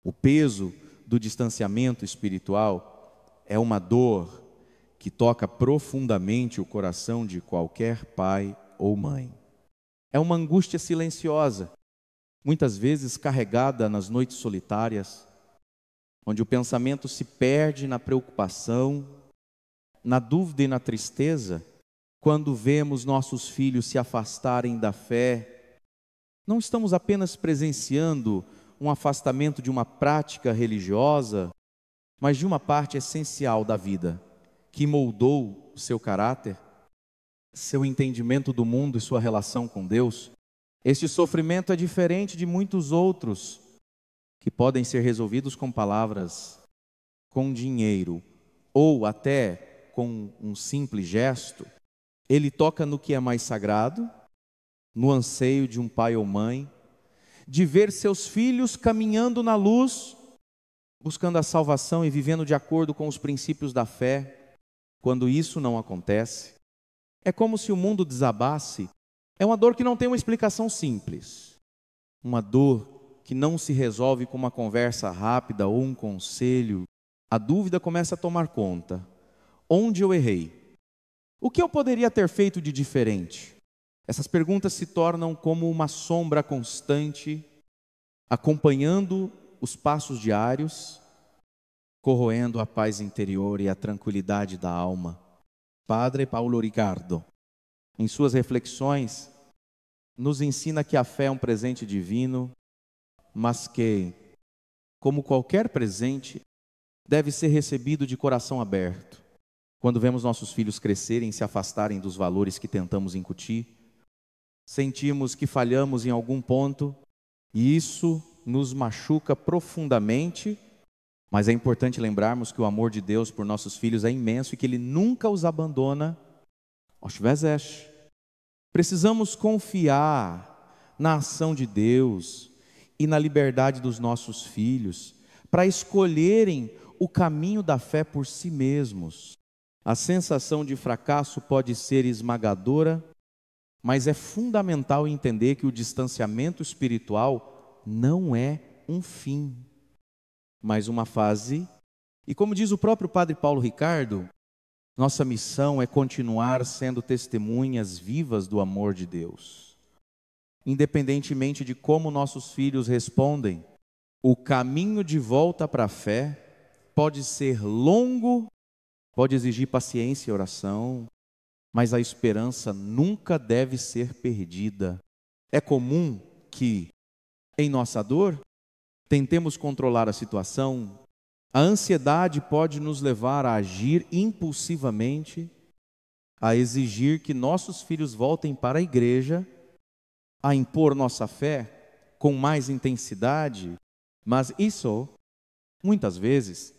O peso do distanciamento espiritual é uma dor que toca profundamente o coração de qualquer pai ou mãe. É uma angústia silenciosa, muitas vezes carregada nas noites solitárias, onde o pensamento se perde na preocupação, na dúvida e na tristeza, quando vemos nossos filhos se afastarem da fé. Não estamos apenas presenciando um afastamento de uma prática religiosa, mas de uma parte essencial da vida, que moldou o seu caráter, seu entendimento do mundo e sua relação com Deus. Este sofrimento é diferente de muitos outros, que podem ser resolvidos com palavras, com dinheiro, ou até com um simples gesto. Ele toca no que é mais sagrado, no anseio de um pai ou mãe, de ver seus filhos caminhando na luz, buscando a salvação e vivendo de acordo com os princípios da fé. Quando isso não acontece, é como se o mundo desabasse. É uma dor que não tem uma explicação simples, uma dor que não se resolve com uma conversa rápida ou um conselho. A dúvida começa a tomar conta. Onde eu errei? O que eu poderia ter feito de diferente? Essas perguntas se tornam como uma sombra constante, acompanhando os passos diários, corroendo a paz interior e a tranquilidade da alma. Padre Paulo Ricardo, em suas reflexões, nos ensina que a fé é um presente divino, mas que, como qualquer presente, deve ser recebido de coração aberto. Quando vemos nossos filhos crescerem e se afastarem dos valores que tentamos incutir, sentimos que falhamos em algum ponto e isso nos machuca profundamente, mas é importante lembrarmos que o amor de Deus por nossos filhos é imenso e que Ele nunca os abandona. Precisamos confiar na ação de Deus e na liberdade dos nossos filhos para escolherem o caminho da fé por si mesmos. A sensação de fracasso pode ser esmagadora, mas é fundamental entender que o distanciamento espiritual não é um fim, mas uma fase. E como diz o próprio Padre Paulo Ricardo, nossa missão é continuar sendo testemunhas vivas do amor de Deus. Independentemente de como nossos filhos respondem, o caminho de volta para a fé pode ser longo, pode exigir paciência e oração, mas a esperança nunca deve ser perdida. É comum que, em nossa dor, tentemos controlar a situação. A ansiedade pode nos levar a agir impulsivamente, a exigir que nossos filhos voltem para a igreja, a impor nossa fé com mais intensidade, mas isso, muitas vezes,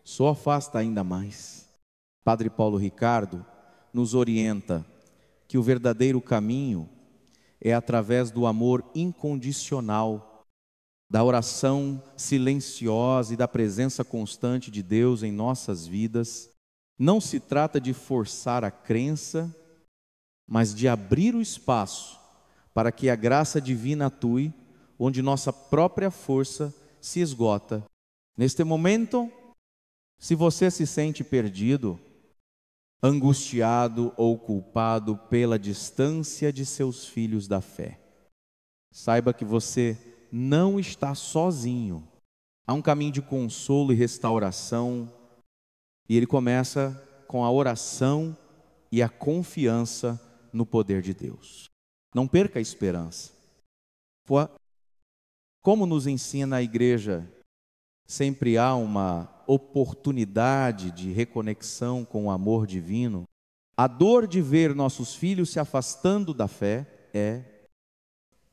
só afasta ainda mais. Padre Paulo Ricardo nos orienta que o verdadeiro caminho é através do amor incondicional, da oração silenciosa e da presença constante de Deus em nossas vidas. Não se trata de forçar a crença, mas de abrir o espaço para que a graça divina atue, onde nossa própria força se esgota. Neste momento, se você se sente perdido, angustiado ou culpado pela distância de seus filhos da fé, saiba que você não está sozinho. Há um caminho de consolo e restauração, e ele começa com a oração e a confiança no poder de Deus. Não perca a esperança. Como nos ensina a igreja, sempre há uma oportunidade de reconexão com o amor divino. A dor de ver nossos filhos se afastando da fé é,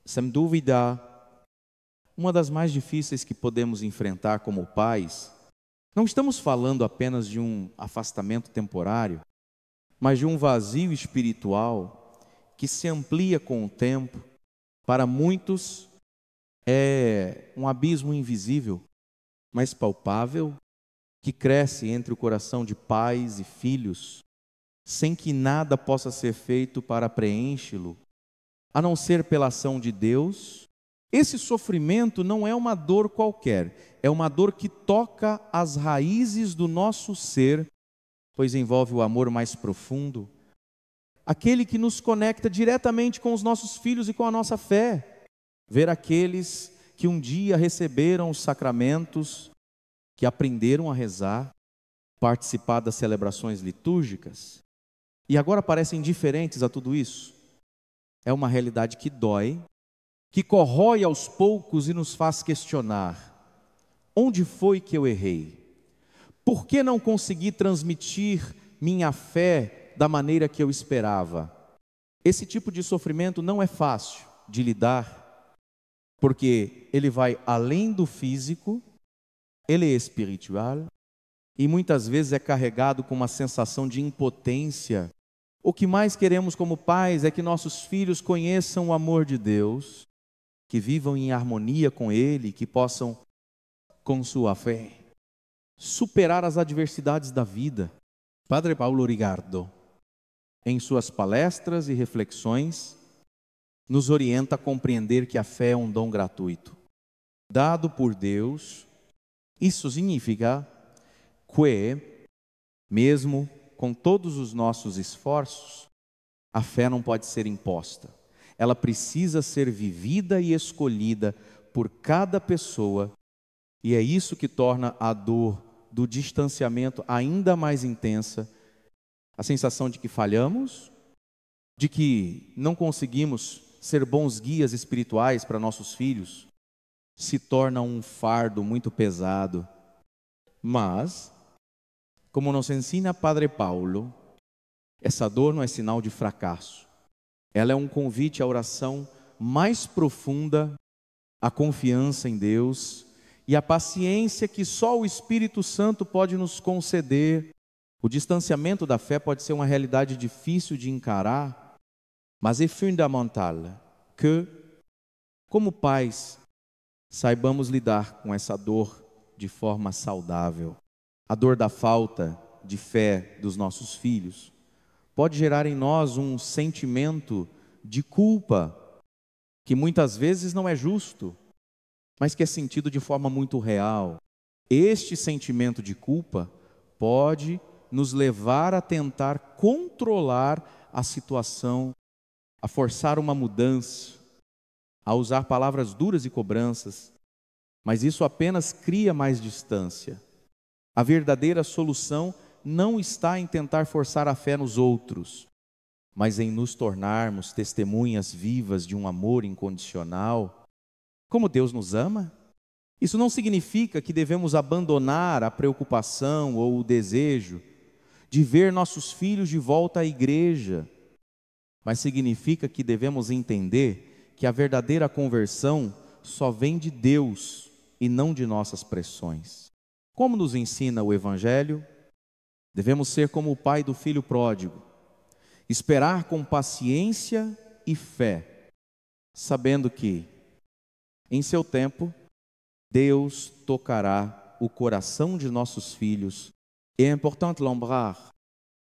sem dúvida, uma das mais difíceis que podemos enfrentar como pais. Não estamos falando apenas de um afastamento temporário, mas de um vazio espiritual que se amplia com o tempo. Para muitos é um abismo invisível, mas palpável, que cresce entre o coração de pais e filhos, sem que nada possa ser feito para preenchê-lo, a não ser pela ação de Deus Esse sofrimento não é uma dor qualquer, é uma dor que toca as raízes do nosso ser, pois envolve o amor mais profundo, aquele que nos conecta diretamente com os nossos filhos e com a nossa fé. Ver aqueles que um dia receberam os sacramentos, que aprenderam a rezar, participar das celebrações litúrgicas, e agora parecem indiferentes a tudo isso. É uma realidade que dói, que corrói aos poucos e nos faz questionar: onde foi que eu errei? Por que não consegui transmitir minha fé da maneira que eu esperava? Esse tipo de sofrimento não é fácil de lidar, porque ele vai além do físico, ele é espiritual, e muitas vezes é carregado com uma sensação de impotência. O que mais queremos como pais é que nossos filhos conheçam o amor de Deus, que vivam em harmonia com Ele, que possam, com sua fé, superar as adversidades da vida. Padre Paulo Ricardo, em suas palestras e reflexões, nos orienta a compreender que a fé é um dom gratuito, dado por Deus. Isso significa que, mesmo com todos os nossos esforços, a fé não pode ser imposta. Ela precisa ser vivida e escolhida por cada pessoa, e é isso que torna a dor do distanciamento ainda mais intensa. A sensação de que falhamos, de que não conseguimos ser bons guias espirituais para nossos filhos, se torna um fardo muito pesado. Mas, como nos ensina Padre Paulo, essa dor não é sinal de fracasso. Ela é um convite à oração mais profunda, à confiança em Deus e à paciência que só o Espírito Santo pode nos conceder. O distanciamento da fé pode ser uma realidade difícil de encarar, mas é fundamental que, como pais, saibamos lidar com essa dor de forma saudável. A dor da falta de fé dos nossos filhos pode gerar em nós um sentimento de culpa, que muitas vezes não é justo, mas que é sentido de forma muito real. Este sentimento de culpa pode nos levar a tentar controlar a situação, a forçar uma mudança, a usar palavras duras e cobranças, mas isso apenas cria mais distância. A verdadeira solução não está em tentar forçar a fé nos outros, mas em nos tornarmos testemunhas vivas de um amor incondicional. Como Deus nos ama? Isso não significa que devemos abandonar a preocupação ou o desejo de ver nossos filhos de volta à igreja, mas significa que devemos entender que a verdadeira conversão só vem de Deus e não de nossas pressões. Como nos ensina o Evangelho, devemos ser como o pai do filho pródigo, esperar com paciência e fé, sabendo que, em seu tempo, Deus tocará o coração de nossos filhos. E é importante lembrar,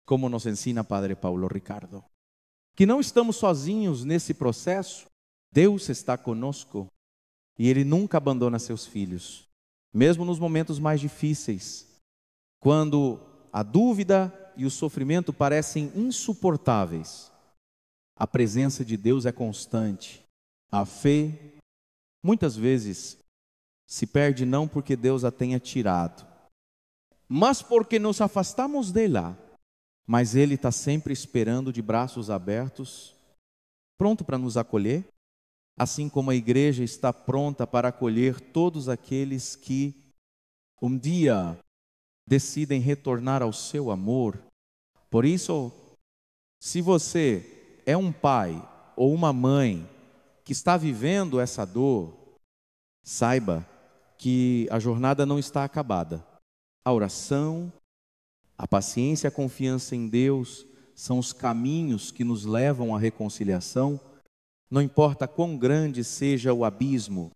como nos ensina Padre Paulo Ricardo, que não estamos sozinhos nesse processo. Deus está conosco e Ele nunca abandona seus filhos, mesmo nos momentos mais difíceis, quando a dúvida e o sofrimento parecem insuportáveis. A presença de Deus é constante. A fé, muitas vezes, se perde não porque Deus a tenha tirado, mas porque nos afastamos dela. Mas Ele está sempre esperando de braços abertos, pronto para nos acolher, assim como a igreja está pronta para acolher todos aqueles que um dia decidem retornar ao seu amor. Por isso, se você é um pai ou uma mãe que está vivendo essa dor, saiba que a jornada não está acabada. A oração, a paciência e a confiança em Deus são os caminhos que nos levam à reconciliação. Não importa quão grande seja o abismo,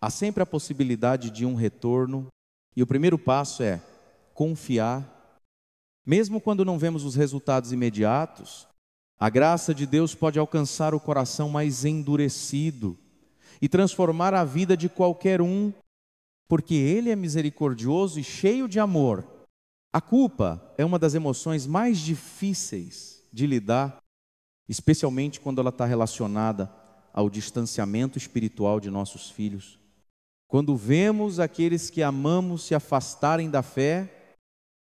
há sempre a possibilidade de um retorno. E o primeiro passo é confiar. Mesmo quando não vemos os resultados imediatos, a graça de Deus pode alcançar o coração mais endurecido. e transformar a vida de qualquer um, porque Ele é misericordioso e cheio de amor. A culpa é uma das emoções mais difíceis de lidar, especialmente quando ela está relacionada ao distanciamento espiritual de nossos filhos. Quando vemos aqueles que amamos se afastarem da fé,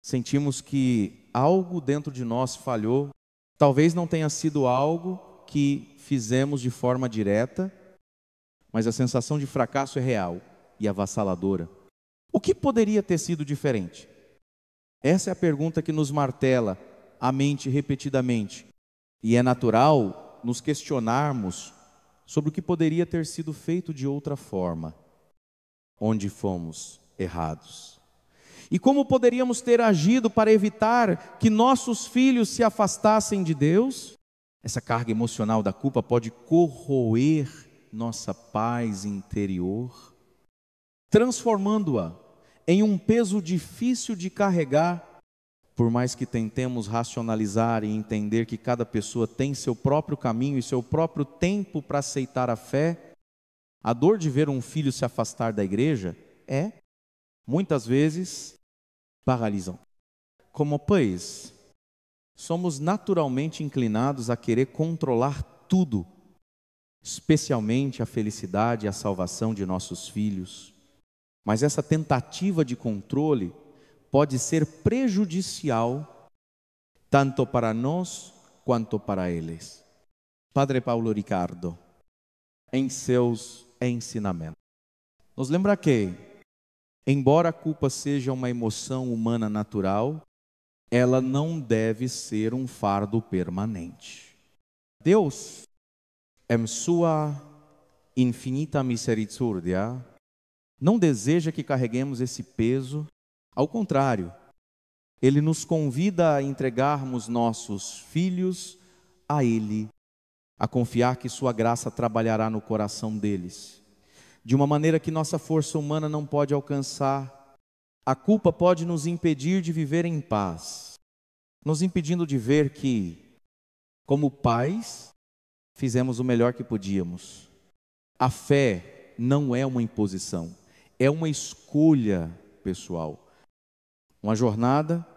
sentimos que algo dentro de nós falhou. Talvez não tenha sido algo que fizemos de forma direta, mas a sensação de fracasso é real e avassaladora. O que poderia ter sido diferente? Essa é a pergunta que nos martela a mente repetidamente. E é natural nos questionarmos sobre o que poderia ter sido feito de outra forma, onde fomos errados. E como poderíamos ter agido para evitar que nossos filhos se afastassem de Deus? Essa carga emocional da culpa pode corroer nossa paz interior, transformando-a em um peso difícil de carregar. Por mais que tentemos racionalizar e entender que cada pessoa tem seu próprio caminho e seu próprio tempo para aceitar a fé, a dor de ver um filho se afastar da igreja é, muitas vezes, paralisante. Como pais, somos naturalmente inclinados a querer controlar tudo, especialmente a felicidade e a salvação de nossos filhos. Mas essa tentativa de controle pode ser prejudicial tanto para nós quanto para eles. Padre Paulo Ricardo, em seus ensinamentos, nos lembra que, embora a culpa seja uma emoção humana natural, ela não deve ser um fardo permanente. Deus, em sua infinita misericórdia, não deseja que carreguemos esse peso. Ao contrário, Ele nos convida a entregarmos nossos filhos a Ele, a confiar que sua graça trabalhará no coração deles, de uma maneira que nossa força humana não pode alcançar. A culpa pode nos impedir de viver em paz, nos impedindo de ver que, como pais, fizemos o melhor que podíamos. A fé não é uma imposição, é uma escolha pessoal. Uma jornada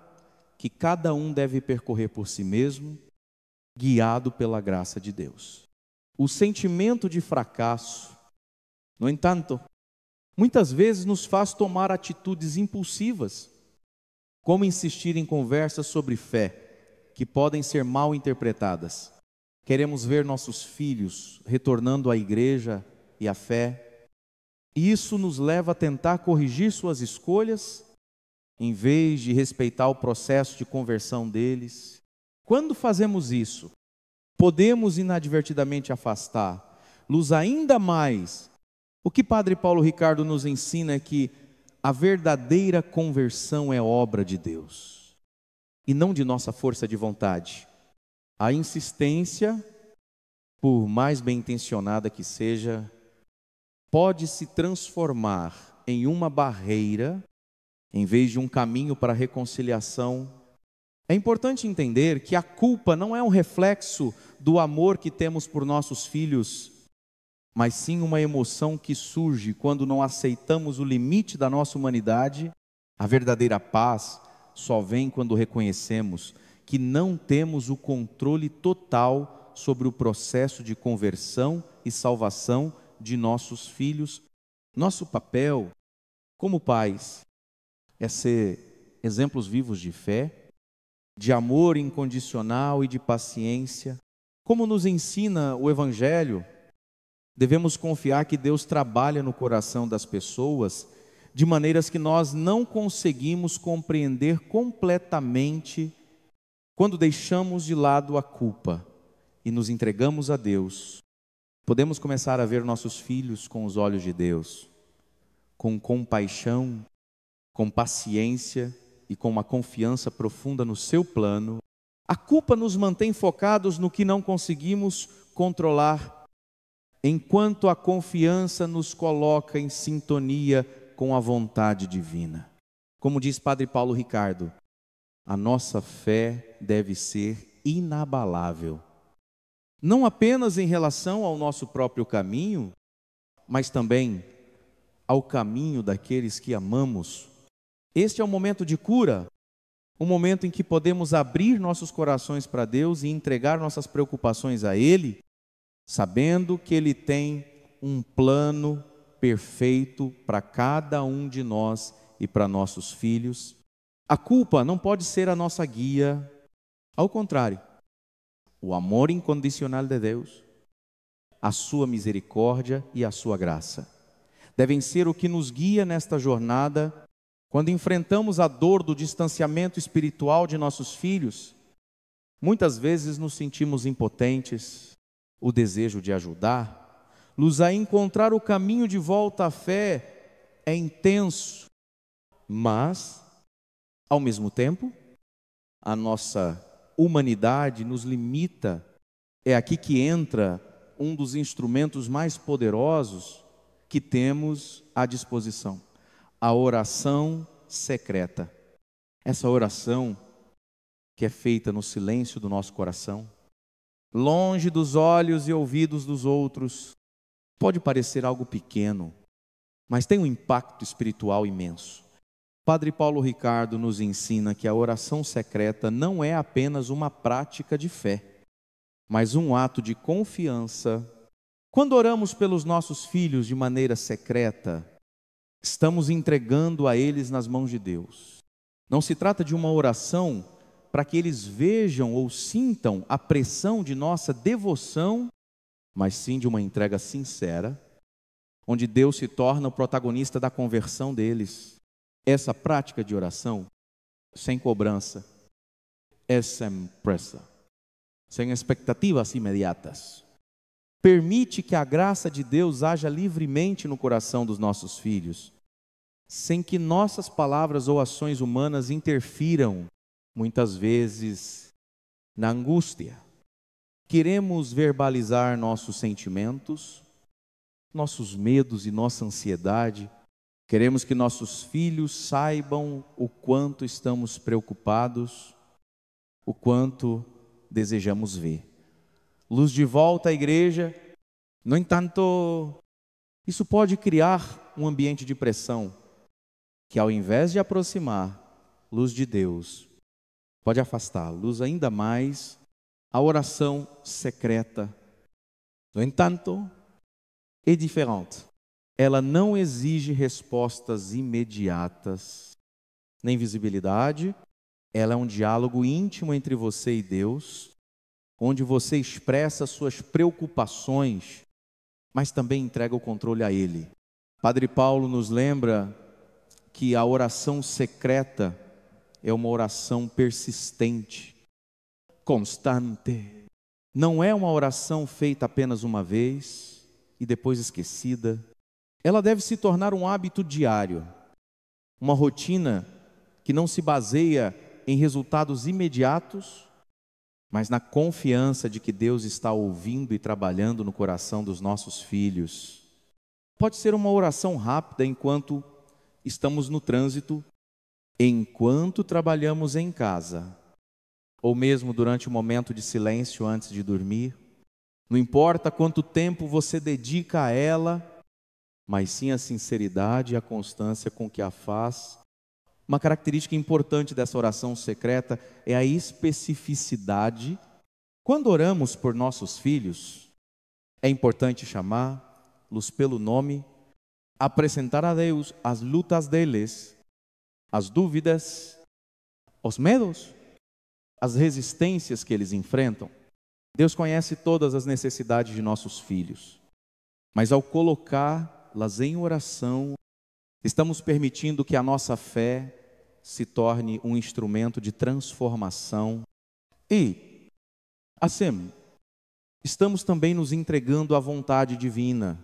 que cada um deve percorrer por si mesmo, guiado pela graça de Deus. O sentimento de fracasso, no entanto, muitas vezes nos faz tomar atitudes impulsivas, como insistir em conversas sobre fé, que podem ser mal interpretadas. Queremos ver nossos filhos retornando à igreja e à fé, e isso nos leva a tentar corrigir suas escolhas, em vez de respeitar o processo de conversão deles. Quando fazemos isso, podemos inadvertidamente afastar-los ainda mais. O que Padre Paulo Ricardo nos ensina é que a verdadeira conversão é obra de Deus, e não de nossa força de vontade. A insistência, por mais bem intencionada que seja, pode se transformar em uma barreira, em vez de um caminho para a reconciliação. É importante entender que a culpa não é um reflexo do amor que temos por nossos filhos, mas sim uma emoção que surge quando não aceitamos o limite da nossa humanidade. A verdadeira paz só vem quando reconhecemos que não temos o controle total sobre o processo de conversão e salvação de nossos filhos. Nosso papel como pais é ser exemplos vivos de fé, de amor incondicional e de paciência. Como nos ensina o Evangelho, devemos confiar que Deus trabalha no coração das pessoas de maneiras que nós não conseguimos compreender completamente. Quando deixamos de lado a culpa e nos entregamos a Deus, podemos começar a ver nossos filhos com os olhos de Deus, com compaixão, com paciência e com uma confiança profunda no seu plano. A culpa nos mantém focados no que não conseguimos controlar, enquanto a confiança nos coloca em sintonia com a vontade divina. Como diz Padre Paulo Ricardo, a nossa fé deve ser inabalável, não apenas em relação ao nosso próprio caminho, mas também ao caminho daqueles que amamos. Este é um momento de cura, um momento em que podemos abrir nossos corações para Deus e entregar nossas preocupações a Ele, sabendo que Ele tem um plano perfeito para cada um de nós e para nossos filhos. A culpa não pode ser a nossa guia, ao contrário, o amor incondicional de Deus, a sua misericórdia e a sua graça devem ser o que nos guia nesta jornada. Quando enfrentamos a dor do distanciamento espiritual de nossos filhos, muitas vezes nos sentimos impotentes. O desejo de ajudar-los a encontrar o caminho de volta à fé é intenso, mas, ao mesmo tempo, a nossa humanidade nos limita. É aqui que entra um dos instrumentos mais poderosos que temos à disposição: a oração secreta. Essa oração que é feita no silêncio do nosso coração, longe dos olhos e ouvidos dos outros, pode parecer algo pequeno, mas tem um impacto espiritual imenso. Padre Paulo Ricardo nos ensina que a oração secreta não é apenas uma prática de fé, mas um ato de confiança. Quando oramos pelos nossos filhos de maneira secreta, estamos entregando a eles nas mãos de Deus. Não se trata de uma oração para que eles vejam ou sintam a pressão de nossa devoção, mas sim de uma entrega sincera, onde Deus se torna o protagonista da conversão deles. Essa prática de oração, sem cobrança, é sem pressa, sem expectativas imediatas, permite que a graça de Deus haja livremente no coração dos nossos filhos, sem que nossas palavras ou ações humanas interfiram, muitas vezes, na angústia. Queremos verbalizar nossos sentimentos, nossos medos e nossa ansiedade. Queremos que nossos filhos saibam o quanto estamos preocupados, o quanto desejamos ver luz de volta à igreja. No entanto, isso pode criar um ambiente de pressão, que ao invés de aproximar luz de Deus, pode afastá-los ainda mais. A oração secreta, no entanto, é diferente. Ela não exige respostas imediatas, nem visibilidade. Ela é um diálogo íntimo entre você e Deus, onde você expressa suas preocupações, mas também entrega o controle a Ele. Padre Paulo nos lembra que a oração secreta é uma oração persistente, constante. Não é uma oração feita apenas uma vez e depois esquecida. Ela deve se tornar um hábito diário, uma rotina que não se baseia em resultados imediatos, mas na confiança de que Deus está ouvindo e trabalhando no coração dos nossos filhos. Pode ser uma oração rápida enquanto estamos no trânsito, enquanto trabalhamos em casa, ou mesmo durante um momento de silêncio antes de dormir. Não importa quanto tempo você dedica a ela, mas sim a sinceridade e a constância com que a faz. Uma característica importante dessa oração secreta é a especificidade. Quando oramos por nossos filhos, é importante chamá-los pelo nome, apresentar a Deus as lutas deles, as dúvidas, os medos, as resistências que eles enfrentam. Deus conhece todas as necessidades de nossos filhos, mas ao colocá-las em oração, estamos permitindo que a nossa fé se torne um instrumento de transformação e, assim, estamos também nos entregando à vontade divina,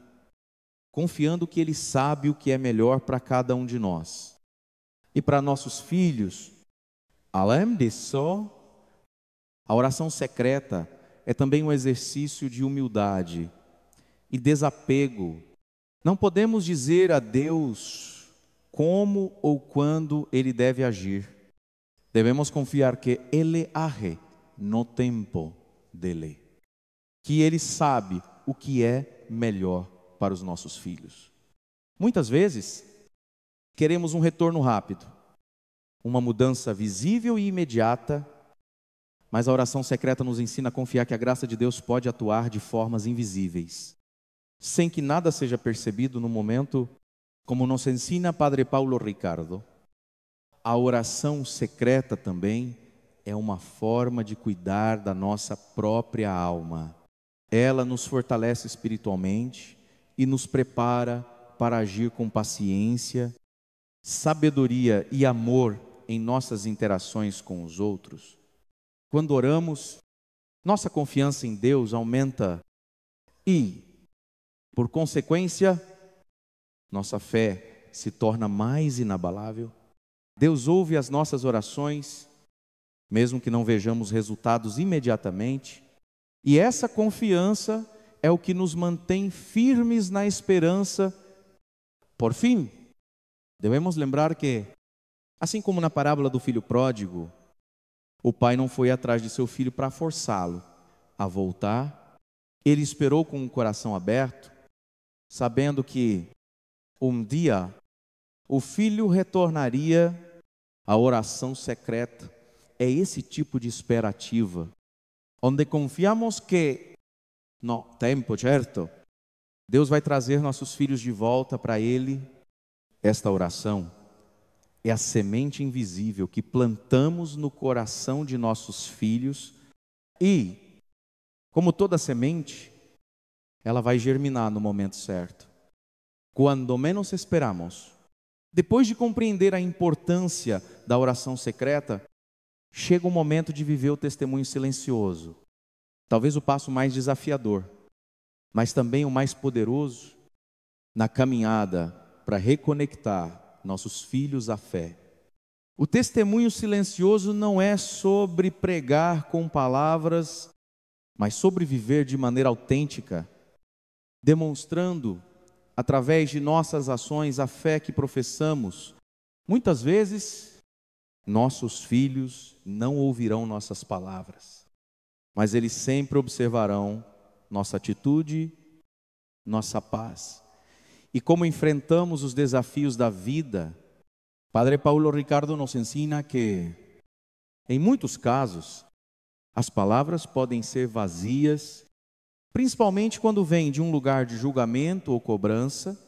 confiando que Ele sabe o que é melhor para cada um de nós. E para nossos filhos, além disso, a oração secreta é também um exercício de humildade e desapego. Não podemos dizer a Deus como ou quando Ele deve agir. Devemos confiar que Ele age no tempo dele, que Ele sabe o que é melhor para os nossos filhos. Muitas vezes, queremos um retorno rápido, uma mudança visível e imediata, mas a oração secreta nos ensina a confiar que a graça de Deus pode atuar de formas invisíveis, sem que nada seja percebido no momento, como nos ensina Padre Paulo Ricardo. A oração secreta também é uma forma de cuidar da nossa própria alma. Ela nos fortalece espiritualmente e nos prepara para agir com paciência, sabedoria e amor em nossas interações com os outros. Quando oramos, nossa confiança em Deus aumenta e, por consequência, nossa fé se torna mais inabalável. Deus ouve as nossas orações, mesmo que não vejamos resultados imediatamente, e essa confiança é o que nos mantém firmes na esperança. Por fim, devemos lembrar que, assim como na parábola do filho pródigo, o pai não foi atrás de seu filho para forçá-lo a voltar. Ele esperou com o coração aberto, sabendo que um dia o filho retornaria. A oração secreta é esse tipo de espera ativa, onde confiamos que, no tempo certo, Deus vai trazer nossos filhos de volta para Ele. Esta oração é a semente invisível que plantamos no coração de nossos filhos e, como toda semente, ela vai germinar no momento certo. Quando menos esperamos, depois de compreender a importância da oração secreta, chega o momento de viver o testemunho silencioso. Talvez o passo mais desafiador, mas também o mais poderoso na caminhada para reconectar nossos filhos à fé. O testemunho silencioso não é sobre pregar com palavras, mas sobre viver de maneira autêntica, demonstrando através de nossas ações a fé que professamos. Muitas vezes, nossos filhos não ouvirão nossas palavras, mas eles sempre observarão nossa atitude, nossa paz. E como enfrentamos os desafios da vida, Padre Paulo Ricardo nos ensina que, em muitos casos, as palavras podem ser vazias, principalmente quando vêm de um lugar de julgamento ou cobrança.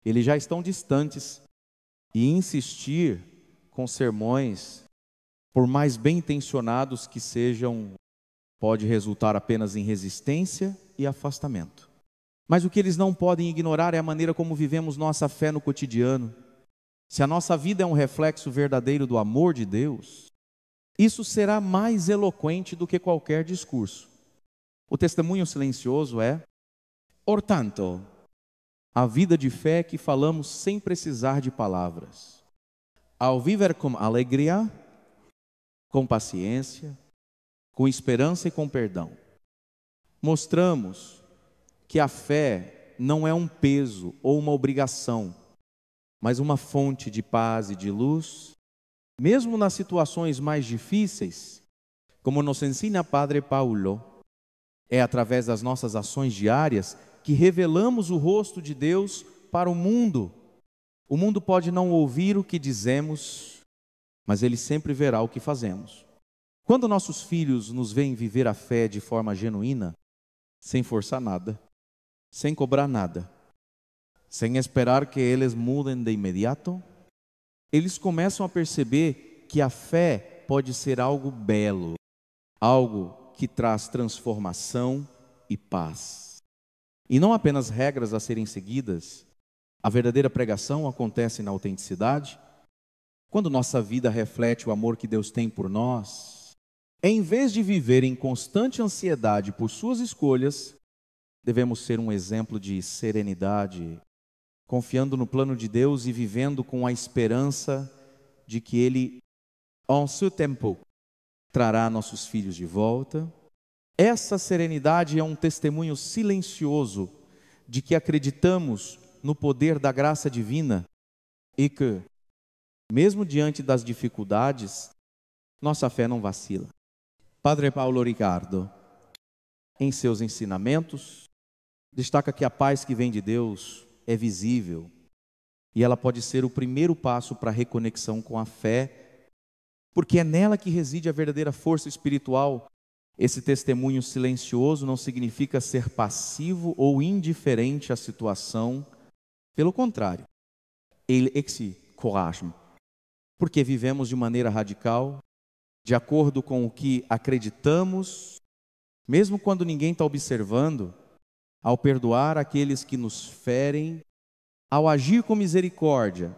Eles já estão distantes, e insistir com sermões, por mais bem intencionados que sejam, pode resultar apenas em resistência e afastamento. Mas o que eles não podem ignorar é a maneira como vivemos nossa fé no cotidiano. Se a nossa vida é um reflexo verdadeiro do amor de Deus, isso será mais eloquente do que qualquer discurso. O testemunho silencioso é, portanto, a vida de fé que falamos sem precisar de palavras. Ao viver com alegria, com paciência, com esperança e com perdão, mostramos que a fé não é um peso ou uma obrigação, mas uma fonte de paz e de luz, mesmo nas situações mais difíceis, como nos ensina Padre Paulo. É através das nossas ações diárias que revelamos o rosto de Deus para o mundo. O mundo pode não ouvir o que dizemos, mas ele sempre verá o que fazemos. Quando nossos filhos nos veem viver a fé de forma genuína, sem forçar nada, sem cobrar nada, sem esperar que eles mudem de imediato, eles começam a perceber que a fé pode ser algo belo, algo que traz transformação e paz. E não apenas regras a serem seguidas. A verdadeira pregação acontece na autenticidade, quando nossa vida reflete o amor que Deus tem por nós. Em vez de viver em constante ansiedade por suas escolhas, devemos ser um exemplo de serenidade, confiando no plano de Deus e vivendo com a esperança de que Ele, em seu tempo, trará nossos filhos de volta. Essa serenidade é um testemunho silencioso de que acreditamos no poder da graça divina e que, mesmo diante das dificuldades, nossa fé não vacila. Padre Paulo Ricardo, em seus ensinamentos, destaca que a paz que vem de Deus é visível e ela pode ser o primeiro passo para a reconexão com a fé, porque é nela que reside a verdadeira força espiritual. Esse testemunho silencioso não significa ser passivo ou indiferente à situação, pelo contrário, ele exige, porque vivemos de maneira radical, de acordo com o que acreditamos, mesmo quando ninguém está observando, ao perdoar aqueles que nos ferem, ao agir com misericórdia,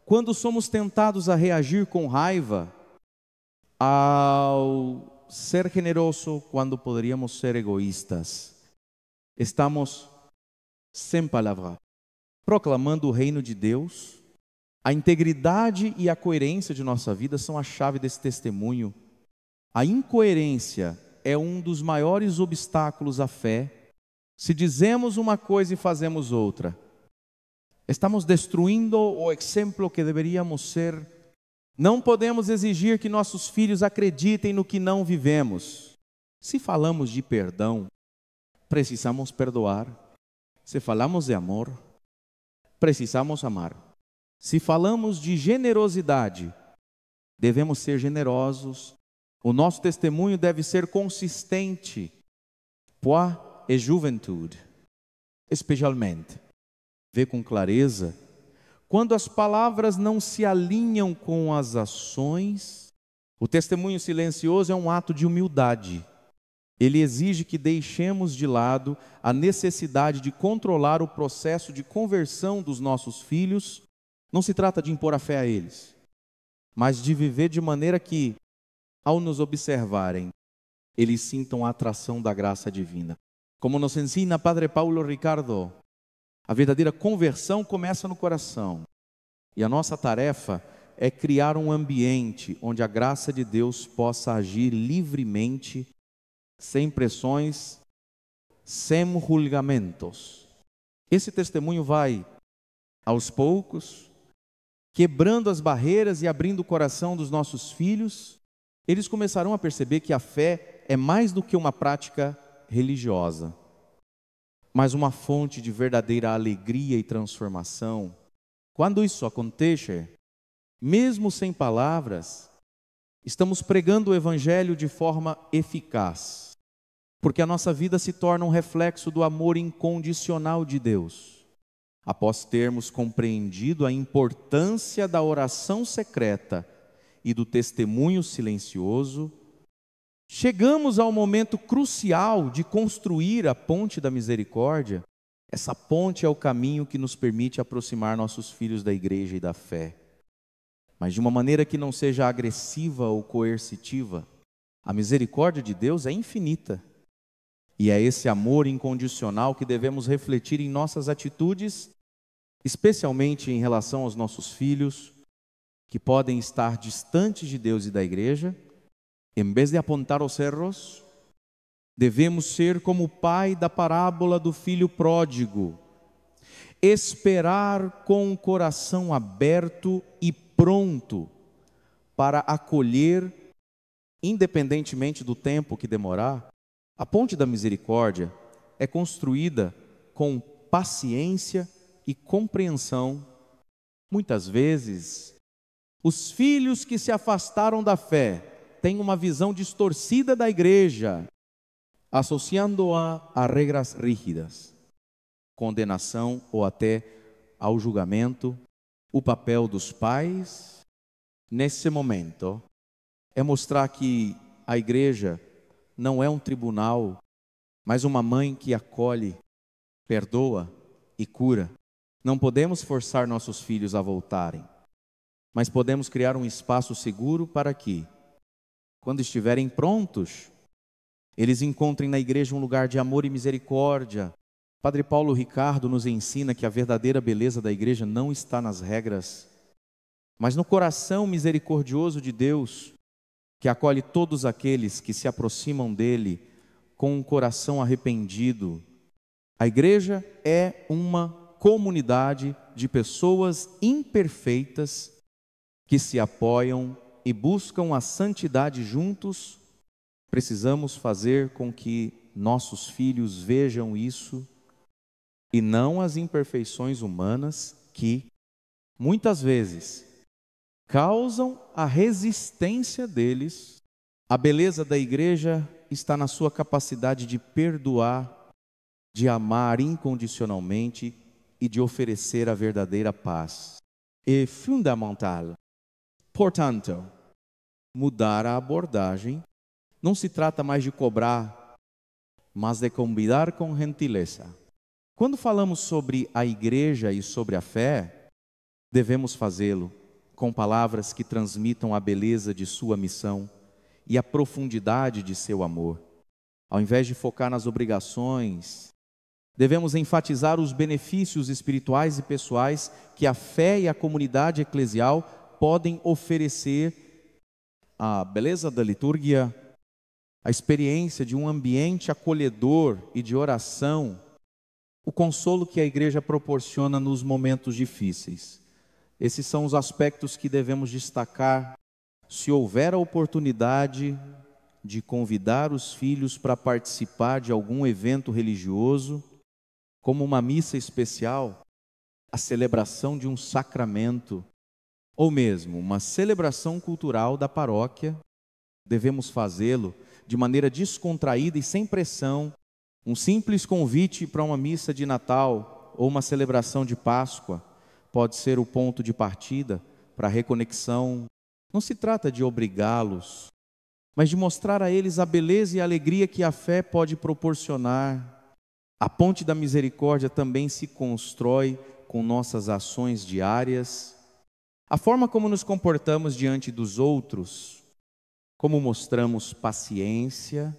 quando somos tentados a reagir com raiva, ao ser generoso quando poderíamos ser egoístas. Estamos, sem palavra, proclamando o reino de Deus. A integridade e a coerência de nossa vida são a chave desse testemunho. A incoerência é um dos maiores obstáculos à fé. Se dizemos uma coisa e fazemos outra, estamos destruindo o exemplo que deveríamos ser. Não podemos exigir que nossos filhos acreditem no que não vivemos. Se falamos de perdão, precisamos perdoar. Se falamos de amor, precisamos amar. Se falamos de generosidade, devemos ser generosos. O nosso testemunho deve ser consistente. Pois e juventude, especialmente, vê com clareza, quando as palavras não se alinham com as ações. O testemunho silencioso é um ato de humildade. Ele exige que deixemos de lado a necessidade de controlar o processo de conversão dos nossos filhos. Não se trata de impor a fé a eles, mas de viver de maneira que, ao nos observarem, eles sintam a atração da graça divina. Como nos ensina Padre Paulo Ricardo, a verdadeira conversão começa no coração. E a nossa tarefa é criar um ambiente onde a graça de Deus possa agir livremente, sem pressões, sem julgamentos. Esse testemunho vai, aos poucos, quebrando as barreiras e abrindo o coração dos nossos filhos. Eles começarão a perceber que a fé é mais do que uma prática religiosa, mas uma fonte de verdadeira alegria e transformação. Quando isso acontece, mesmo sem palavras, estamos pregando o Evangelho de forma eficaz, porque a nossa vida se torna um reflexo do amor incondicional de Deus. Após termos compreendido a importância da oração secreta e do testemunho silencioso, chegamos ao momento crucial de construir a ponte da misericórdia. Essa ponte é o caminho que nos permite aproximar nossos filhos da igreja e da fé, mas de uma maneira que não seja agressiva ou coercitiva. A misericórdia de Deus é infinita, e é esse amor incondicional que devemos refletir em nossas atitudes, especialmente em relação aos nossos filhos, que podem estar distantes de Deus e da igreja. Em vez de apontar os erros, devemos ser como o pai da parábola do filho pródigo, esperar com o coração aberto e pronto para acolher, independentemente do tempo que demorar. A ponte da misericórdia é construída com paciência e compreensão. Muitas vezes, os filhos que se afastaram da fé têm uma visão distorcida da igreja, associando-a a regras rígidas, condenação ou até ao julgamento. O papel dos pais, nesse momento, é mostrar que a igreja não é um tribunal, mas uma mãe que acolhe, perdoa e cura. Não podemos forçar nossos filhos a voltarem, mas podemos criar um espaço seguro para que, quando estiverem prontos, eles encontrem na igreja um lugar de amor e misericórdia. Padre Paulo Ricardo nos ensina que a verdadeira beleza da igreja não está nas regras, mas no coração misericordioso de Deus, que acolhe todos aqueles que se aproximam dele com um coração arrependido. A igreja é uma comunidade de pessoas imperfeitas que se apoiam e buscam a santidade juntos. Precisamos fazer com que nossos filhos vejam isso e não as imperfeições humanas que, muitas vezes, causam a resistência deles. A beleza da igreja está na sua capacidade de perdoar, de amar incondicionalmente e de oferecer a verdadeira paz. É fundamental, portanto, mudar a abordagem. Não se trata mais de cobrar, mas de convidar com gentileza. Quando falamos sobre a igreja e sobre a fé, devemos fazê-lo com palavras que transmitam a beleza de sua missão e a profundidade de seu amor. Ao invés de focar nas obrigações, devemos enfatizar os benefícios espirituais e pessoais que a fé e a comunidade eclesial podem oferecer. A beleza da liturgia, a experiência de um ambiente acolhedor e de oração, o consolo que a igreja proporciona nos momentos difíceis. Esses são os aspectos que devemos destacar se houver a oportunidade de convidar os filhos para participar de algum evento religioso, como uma missa especial, a celebração de um sacramento, ou mesmo uma celebração cultural da paróquia. Devemos fazê-lo de maneira descontraída e sem pressão. Um simples convite para uma missa de Natal ou uma celebração de Páscoa pode ser o ponto de partida para a reconexão. Não se trata de obrigá-los, mas de mostrar a eles a beleza e a alegria que a fé pode proporcionar. A ponte da misericórdia também se constrói com nossas ações diárias. A forma como nos comportamos diante dos outros, como mostramos paciência,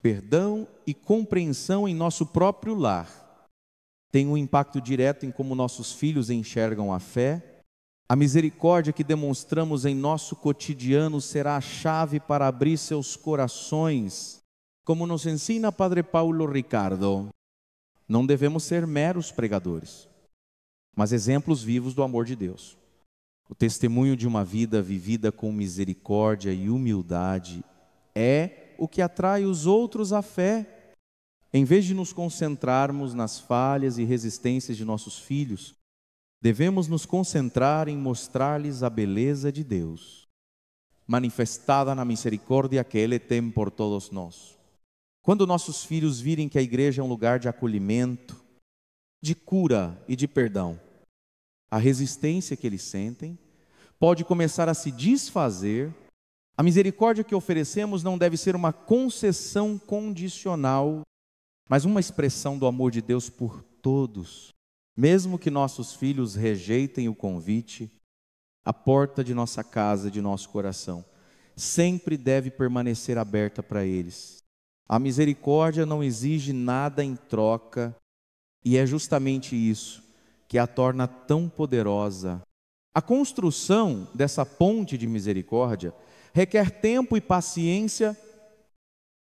perdão e compreensão em nosso próprio lar, tem um impacto direto em como nossos filhos enxergam a fé. A misericórdia que demonstramos em nosso cotidiano será a chave para abrir seus corações. Como nos ensina Padre Paulo Ricardo, não devemos ser meros pregadores, mas exemplos vivos do amor de Deus. O testemunho de uma vida vivida com misericórdia e humildade é o que atrai os outros à fé. Em vez de nos concentrarmos nas falhas e resistências de nossos filhos, devemos nos concentrar em mostrar-lhes a beleza de Deus, manifestada na misericórdia que Ele tem por todos nós. Quando nossos filhos virem que a igreja é um lugar de acolhimento, de cura e de perdão, a resistência que eles sentem pode começar a se desfazer. A misericórdia que oferecemos não deve ser uma concessão condicional, mas uma expressão do amor de Deus por todos. Mesmo que nossos filhos rejeitem o convite, a porta de nossa casa, de nosso coração, sempre deve permanecer aberta para eles. A misericórdia não exige nada em troca, e é justamente isso que a torna tão poderosa. A construção dessa ponte de misericórdia requer tempo e paciência,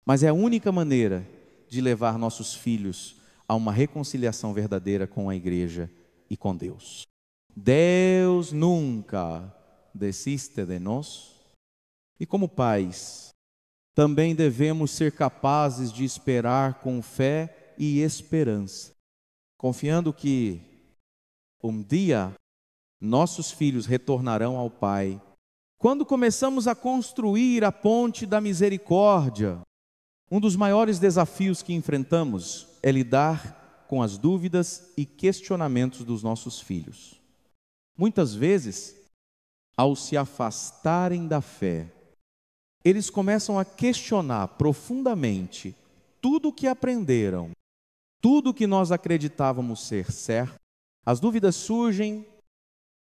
mas é a única maneira de levar nossos filhos a uma reconciliação verdadeira com a igreja e com Deus. Deus nunca desiste de nós, e como pais, também devemos ser capazes de esperar com fé e esperança, confiando que um dia nossos filhos retornarão ao Pai. Quando começamos a construir a ponte da misericórdia, um dos maiores desafios que enfrentamos é lidar com as dúvidas e questionamentos dos nossos filhos. Muitas vezes, ao se afastarem da fé, eles começam a questionar profundamente tudo o que aprenderam, tudo o que nós acreditávamos ser certo. As dúvidas surgem,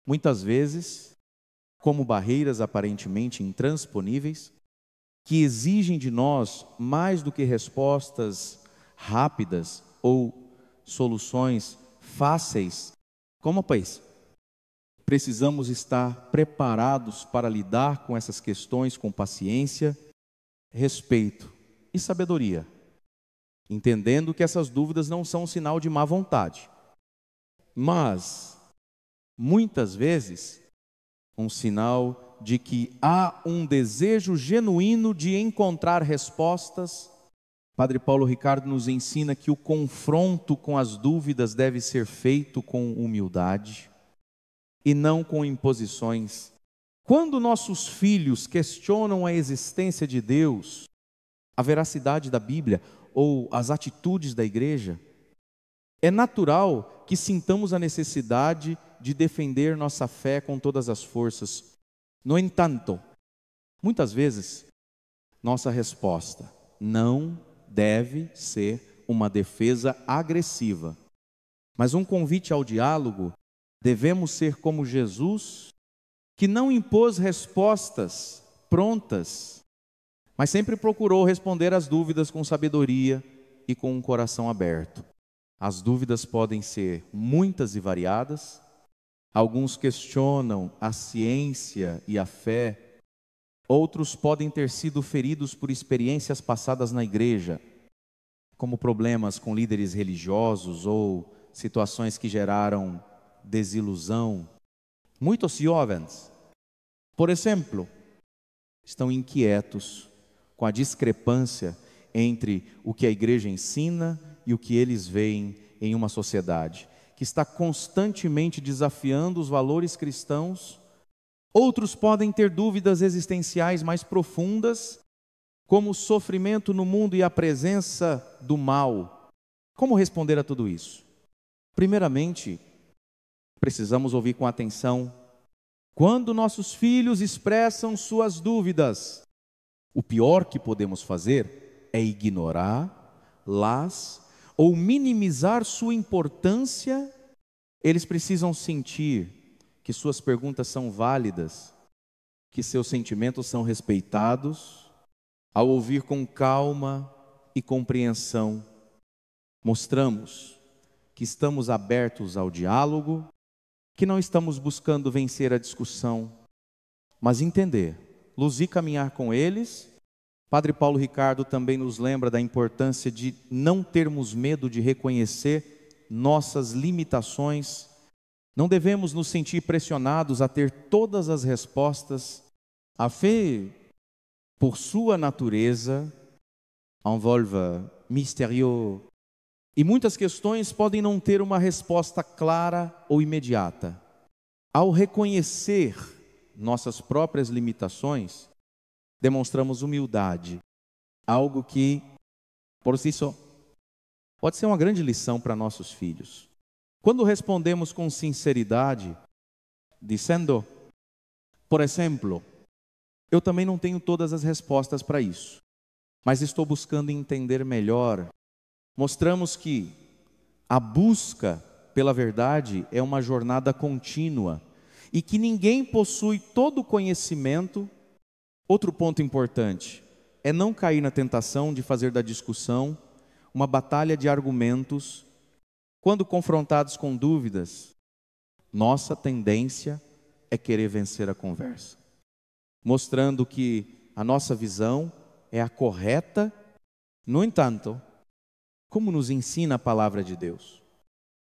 muitas vezes, como barreiras aparentemente intransponíveis, que exigem de nós mais do que respostas rápidas ou soluções fáceis. Como país, precisamos estar preparados para lidar com essas questões com paciência, respeito e sabedoria, entendendo que essas dúvidas não são um sinal de má vontade, mas muitas vezes um sinal de que há um desejo genuíno de encontrar respostas Padre Paulo Ricardo nos ensina que o confronto com as dúvidas deve ser feito com humildade e não com imposições. Quando nossos filhos questionam a existência de Deus, a veracidade da Bíblia ou as atitudes da igreja, é natural que sintamos a necessidade de defender nossa fé com todas as forças. No entanto, muitas vezes, nossa resposta não deve ser uma defesa agressiva, mas um convite ao diálogo. Devemos ser como Jesus, que não impôs respostas prontas, mas sempre procurou responder às dúvidas com sabedoria e com um coração aberto. As dúvidas podem ser muitas e variadas. Alguns questionam a ciência e a fé. Outros podem ter sido feridos por experiências passadas na igreja, como problemas com líderes religiosos ou situações que geraram desilusão. Muitos jovens, por exemplo, estão inquietos com a discrepância entre o que a igreja ensina e o que eles veem em uma sociedade que está constantemente desafiando os valores cristãos. Outros podem ter dúvidas existenciais mais profundas, como o sofrimento no mundo e a presença do mal. Como responder a tudo isso? Primeiramente, precisamos ouvir com atenção. Quando nossos filhos expressam suas dúvidas, o pior que podemos fazer é ignorá-las ou minimizar sua importância. Eles precisam sentir que suas perguntas são válidas, que seus sentimentos são respeitados. Ao ouvir com calma e compreensão, mostramos que estamos abertos ao diálogo, que não estamos buscando vencer a discussão, mas entender, luzir, caminhar com eles. Padre Paulo Ricardo também nos lembra da importância de não termos medo de reconhecer nossas limitações. Não devemos nos sentir pressionados a ter todas as respostas. A fé, por sua natureza, envolve mistério, e muitas questões podem não ter uma resposta clara ou imediata. Ao reconhecer nossas próprias limitações, demonstramos humildade, algo que, por si só, pode ser uma grande lição para nossos filhos. Quando respondemos com sinceridade, dizendo, por exemplo, eu também não tenho todas as respostas para isso, mas estou buscando entender melhor. Mostramos que a busca pela verdade é uma jornada contínua e que ninguém possui todo o conhecimento. Outro ponto importante é não cair na tentação de fazer da discussão uma batalha de argumentos. Quando confrontados com dúvidas, nossa tendência é querer vencer a conversa, mostrando que a nossa visão é a correta. No entanto, como nos ensina a palavra de Deus?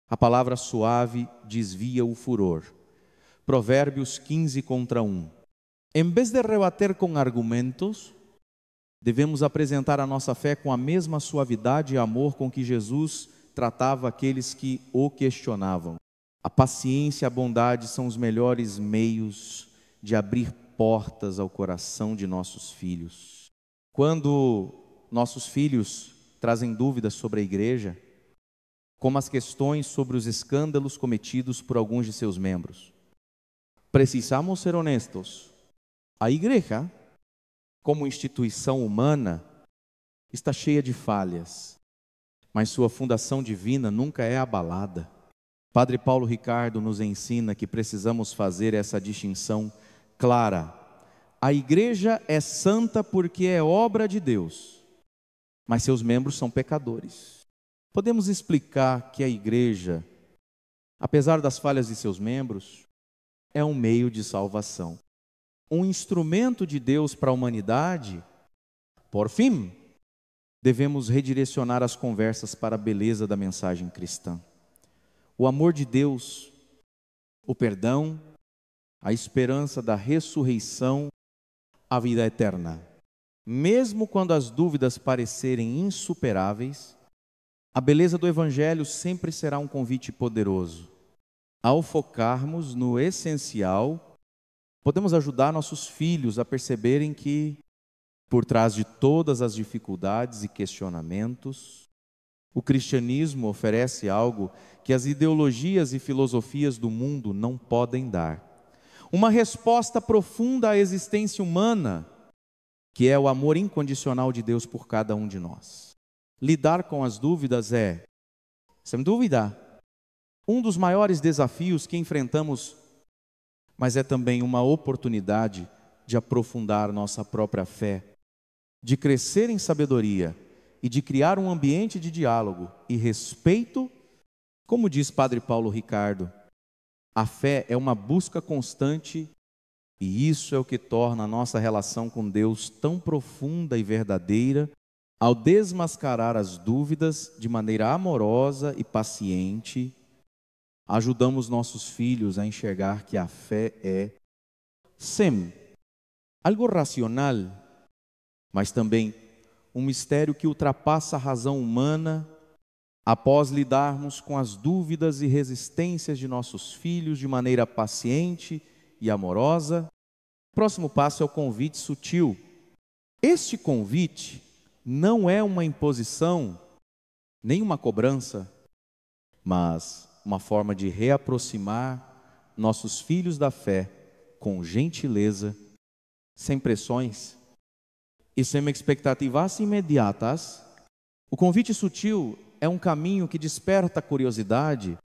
A palavra suave desvia o furor. Provérbios 15:1. Em vez de rebater com argumentos, devemos apresentar a nossa fé com a mesma suavidade e amor com que Jesus tratava aqueles que o questionavam. A paciência e a bondade são os melhores meios de abrir portas ao coração de nossos filhos. Quando nossos filhos trazem dúvidas sobre a igreja, como as questões sobre os escândalos cometidos por alguns de seus membros, precisamos ser honestos. A igreja, como instituição humana, está cheia de falhas, mas sua fundação divina nunca é abalada. Padre Paulo Ricardo nos ensina que precisamos fazer essa distinção clara. A igreja é santa porque é obra de Deus, mas seus membros são pecadores. Podemos explicar que a igreja, apesar das falhas de seus membros, é um meio de salvação, um instrumento de Deus para a humanidade. Por fim, devemos redirecionar as conversas para a beleza da mensagem cristã. O amor de Deus, o perdão, a esperança da ressurreição, a vida eterna. Mesmo quando as dúvidas parecerem insuperáveis, a beleza do Evangelho sempre será um convite poderoso. Ao focarmos no essencial, podemos ajudar nossos filhos a perceberem que, por trás de todas as dificuldades e questionamentos, o cristianismo oferece algo que as ideologias e filosofias do mundo não podem dar. Uma resposta profunda à existência humana, que é o amor incondicional de Deus por cada um de nós. Lidar com as dúvidas é, sem dúvida, um dos maiores desafios que enfrentamos, mas é também uma oportunidade de aprofundar nossa própria fé, de crescer em sabedoria e de criar um ambiente de diálogo e respeito. Como diz Padre Paulo Ricardo, a fé é uma busca constante e isso é o que torna a nossa relação com Deus tão profunda e verdadeira. Ao desmascarar as dúvidas de maneira amorosa e paciente, ajudamos nossos filhos a enxergar que a fé é, sim, algo racional, mas também um mistério que ultrapassa a razão humana. Após lidarmos com as dúvidas e resistências de nossos filhos de maneira paciente e amorosa, o próximo passo é o convite sutil. Este convite não é uma imposição, nem uma cobrança, mas uma forma de reaproximar nossos filhos da fé com gentileza, sem pressões e sem expectativas imediatas. O convite sutil é um caminho que desperta a curiosidade,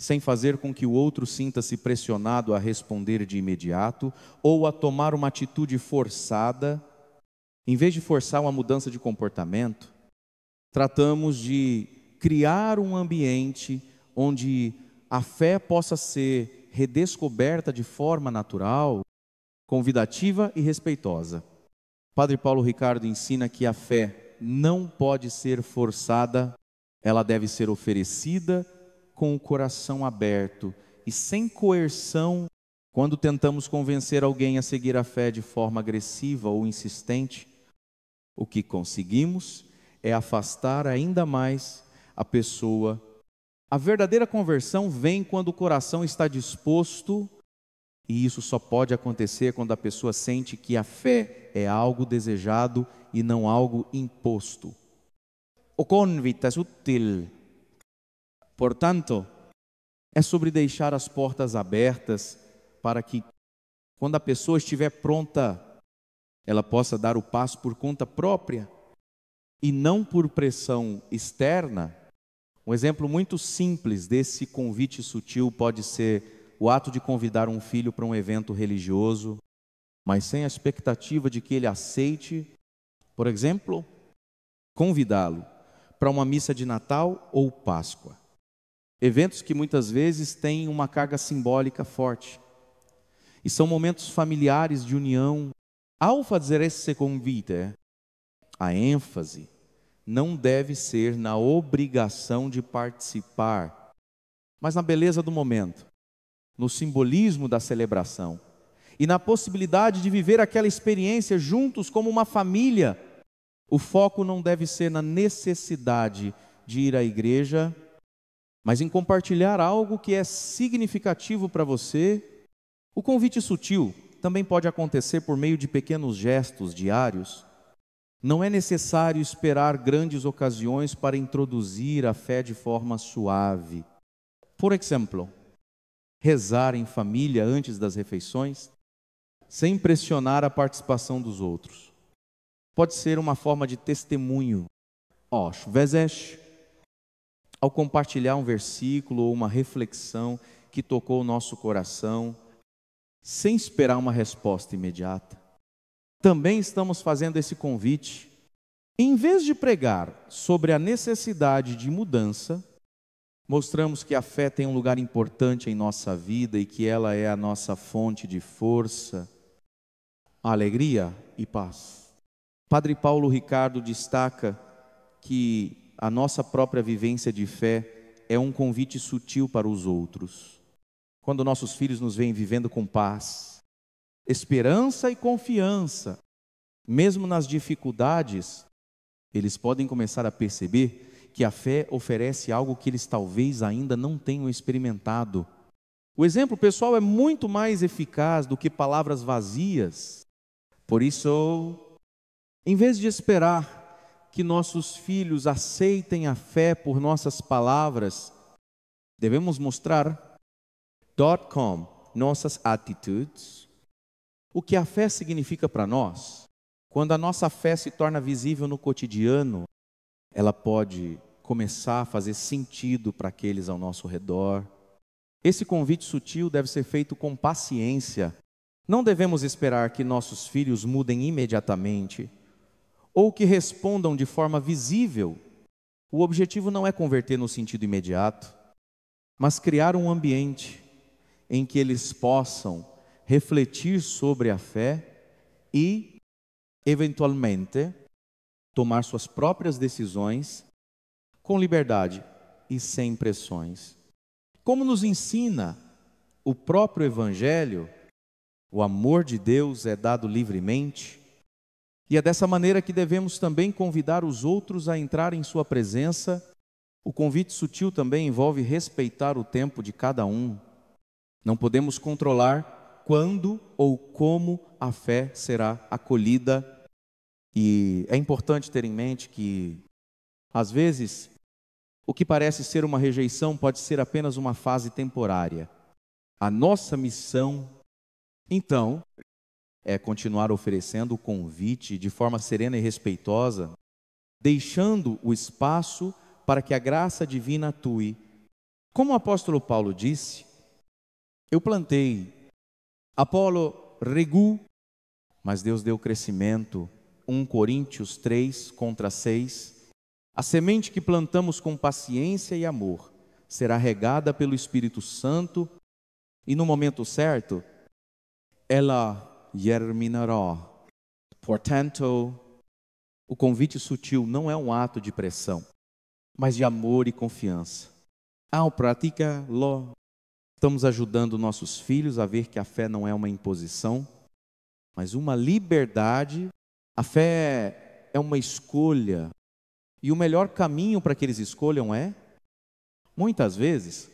sem fazer com que o outro sinta-se pressionado a responder de imediato ou a tomar uma atitude forçada. Em vez de forçar uma mudança de comportamento, tratamos de criar um ambiente onde a fé possa ser redescoberta de forma natural, convidativa e respeitosa. Padre Paulo Ricardo ensina que a fé não pode ser forçada, ela deve ser oferecida com o coração aberto e sem coerção. Quando tentamos convencer alguém a seguir a fé de forma agressiva ou insistente, o que conseguimos é afastar ainda mais a pessoa. A verdadeira conversão vem quando o coração está disposto, e isso só pode acontecer quando a pessoa sente que a fé é algo desejado e não algo imposto. O convite é sutil. Portanto, é sobre deixar as portas abertas para que, quando a pessoa estiver pronta, ela possa dar o passo por conta própria e não por pressão externa. Um exemplo muito simples desse convite sutil pode ser o ato de convidar um filho para um evento religioso, mas sem a expectativa de que ele aceite. Por exemplo, convidá-lo para uma missa de Natal ou Páscoa. Eventos que muitas vezes têm uma carga simbólica forte. E são momentos familiares de união. Ao fazer esse convite, a ênfase não deve ser na obrigação de participar, mas na beleza do momento, no simbolismo da celebração e na possibilidade de viver aquela experiência juntos como uma família. O foco não deve ser na necessidade de ir à igreja, mas em compartilhar algo que é significativo para você. O convite sutil também pode acontecer por meio de pequenos gestos diários. Não é necessário esperar grandes ocasiões para introduzir a fé de forma suave. Por exemplo, rezar em família antes das refeições, sem pressionar a participação dos outros. Pode ser uma forma de testemunho. Ao compartilhar um versículo ou uma reflexão que tocou o nosso coração, sem esperar uma resposta imediata. Também estamos fazendo esse convite. Em vez de pregar sobre a necessidade de mudança, mostramos que a fé tem um lugar importante em nossa vida e que ela é a nossa fonte de força, alegria e paz. Padre Paulo Ricardo destaca que a nossa própria vivência de fé é um convite sutil para os outros. Quando nossos filhos nos veem vivendo com paz, esperança e confiança, Mesmo nas dificuldades, eles podem começar a perceber que a fé oferece algo que eles talvez ainda não tenham experimentado. O exemplo pessoal é muito mais eficaz do que palavras vazias. Por isso, em vez de esperar que nossos filhos aceitem a fé por nossas palavras, devemos mostrar com nossas atitudes o que a fé significa para nós. Quando a nossa fé se torna visível no cotidiano, ela pode começar a fazer sentido para aqueles ao nosso redor. Esse convite sutil deve ser feito com paciência. Não devemos esperar que nossos filhos mudem imediatamente ou que respondam de forma visível. O objetivo não é converter no sentido imediato, mas criar um ambiente em que eles possam refletir sobre a fé e, eventualmente, tomar suas próprias decisões com liberdade e sem pressões. Como nos ensina o próprio Evangelho, o amor de Deus é dado livremente, e é dessa maneira que devemos também convidar os outros a entrar em sua presença. O convite sutil também envolve respeitar o tempo de cada um. Não podemos controlar quando ou como a fé será acolhida. E é importante ter em mente que, às vezes, o que parece ser uma rejeição pode ser apenas uma fase temporária. A nossa missão, então, é continuar oferecendo o convite de forma serena e respeitosa, deixando o espaço para que a graça divina atue. Como o apóstolo Paulo disse, eu plantei, Apolo regou, mas Deus deu crescimento. 1 Coríntios 3:6. A semente que plantamos com paciência e amor será regada pelo Espírito Santo e no momento certo ela germinará. Portanto, o convite sutil não é um ato de pressão, mas de amor e confiança. Ao praticá-lo, estamos ajudando nossos filhos a ver que a fé não é uma imposição, mas uma liberdade. A fé é uma escolha, e o melhor caminho para que eles escolham é, muitas vezes,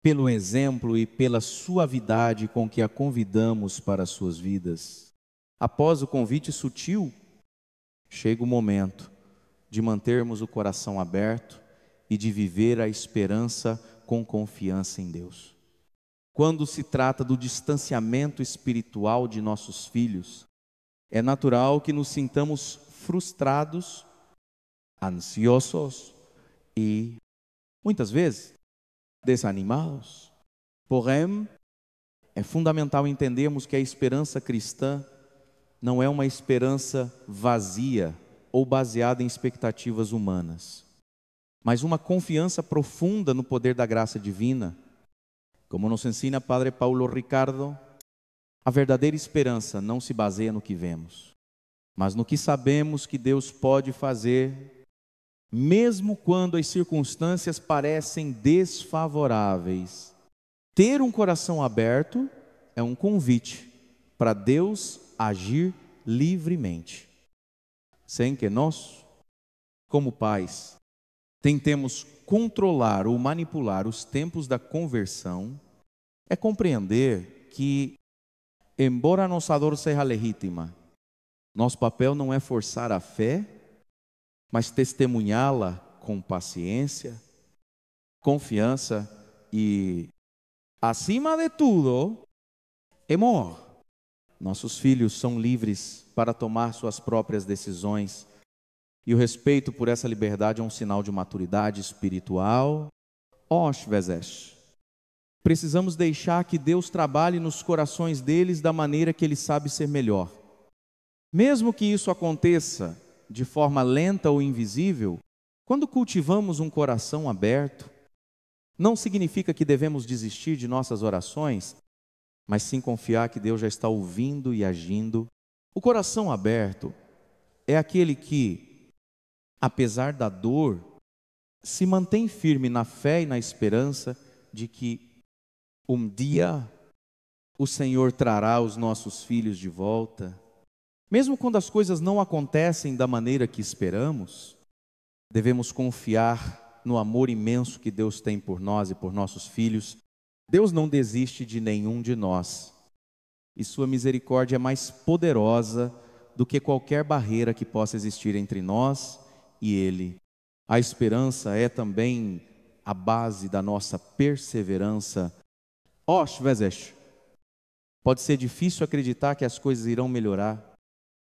pelo exemplo e pela suavidade com que a convidamos para as suas vidas. Após o convite sutil, chega o momento de mantermos o coração aberto e de viver a esperança com confiança em Deus. Quando se trata do distanciamento espiritual de nossos filhos, é natural que nos sintamos frustrados, ansiosos e, muitas vezes, desanimados. Porém, é fundamental entendermos que a esperança cristã não é uma esperança vazia ou baseada em expectativas humanas, mas uma confiança profunda no poder da graça divina. Como nos ensina Padre Paulo Ricardo, a verdadeira esperança não se baseia no que vemos, mas no que sabemos que Deus pode fazer, mesmo quando as circunstâncias parecem desfavoráveis. Ter um coração aberto é um convite para Deus agir livremente, sem que nós, como pais, tentemos controlar ou manipular os tempos da conversão. É compreender que, embora nossa dor seja legítima, nosso papel não é forçar a fé, mas testemunhá-la com paciência, confiança e, acima de tudo, amor. Nossos filhos são livres para tomar suas próprias decisões, e o respeito por essa liberdade é um sinal de maturidade espiritual. Precisamos deixar que Deus trabalhe nos corações deles da maneira que Ele sabe ser melhor. Mesmo que isso aconteça de forma lenta ou invisível, quando cultivamos um coração aberto, não significa que devemos desistir de nossas orações, mas sim confiar que Deus já está ouvindo e agindo. O coração aberto é aquele que, apesar da dor, se mantém firme na fé e na esperança de que um dia o Senhor trará os nossos filhos de volta. Mesmo quando as coisas não acontecem da maneira que esperamos, devemos confiar no amor imenso que Deus tem por nós e por nossos filhos. Deus não desiste de nenhum de nós, e sua misericórdia é mais poderosa do que qualquer barreira que possa existir entre nós e Ele. A esperança é também a base da nossa perseverança. Pode ser difícil acreditar que as coisas irão melhorar,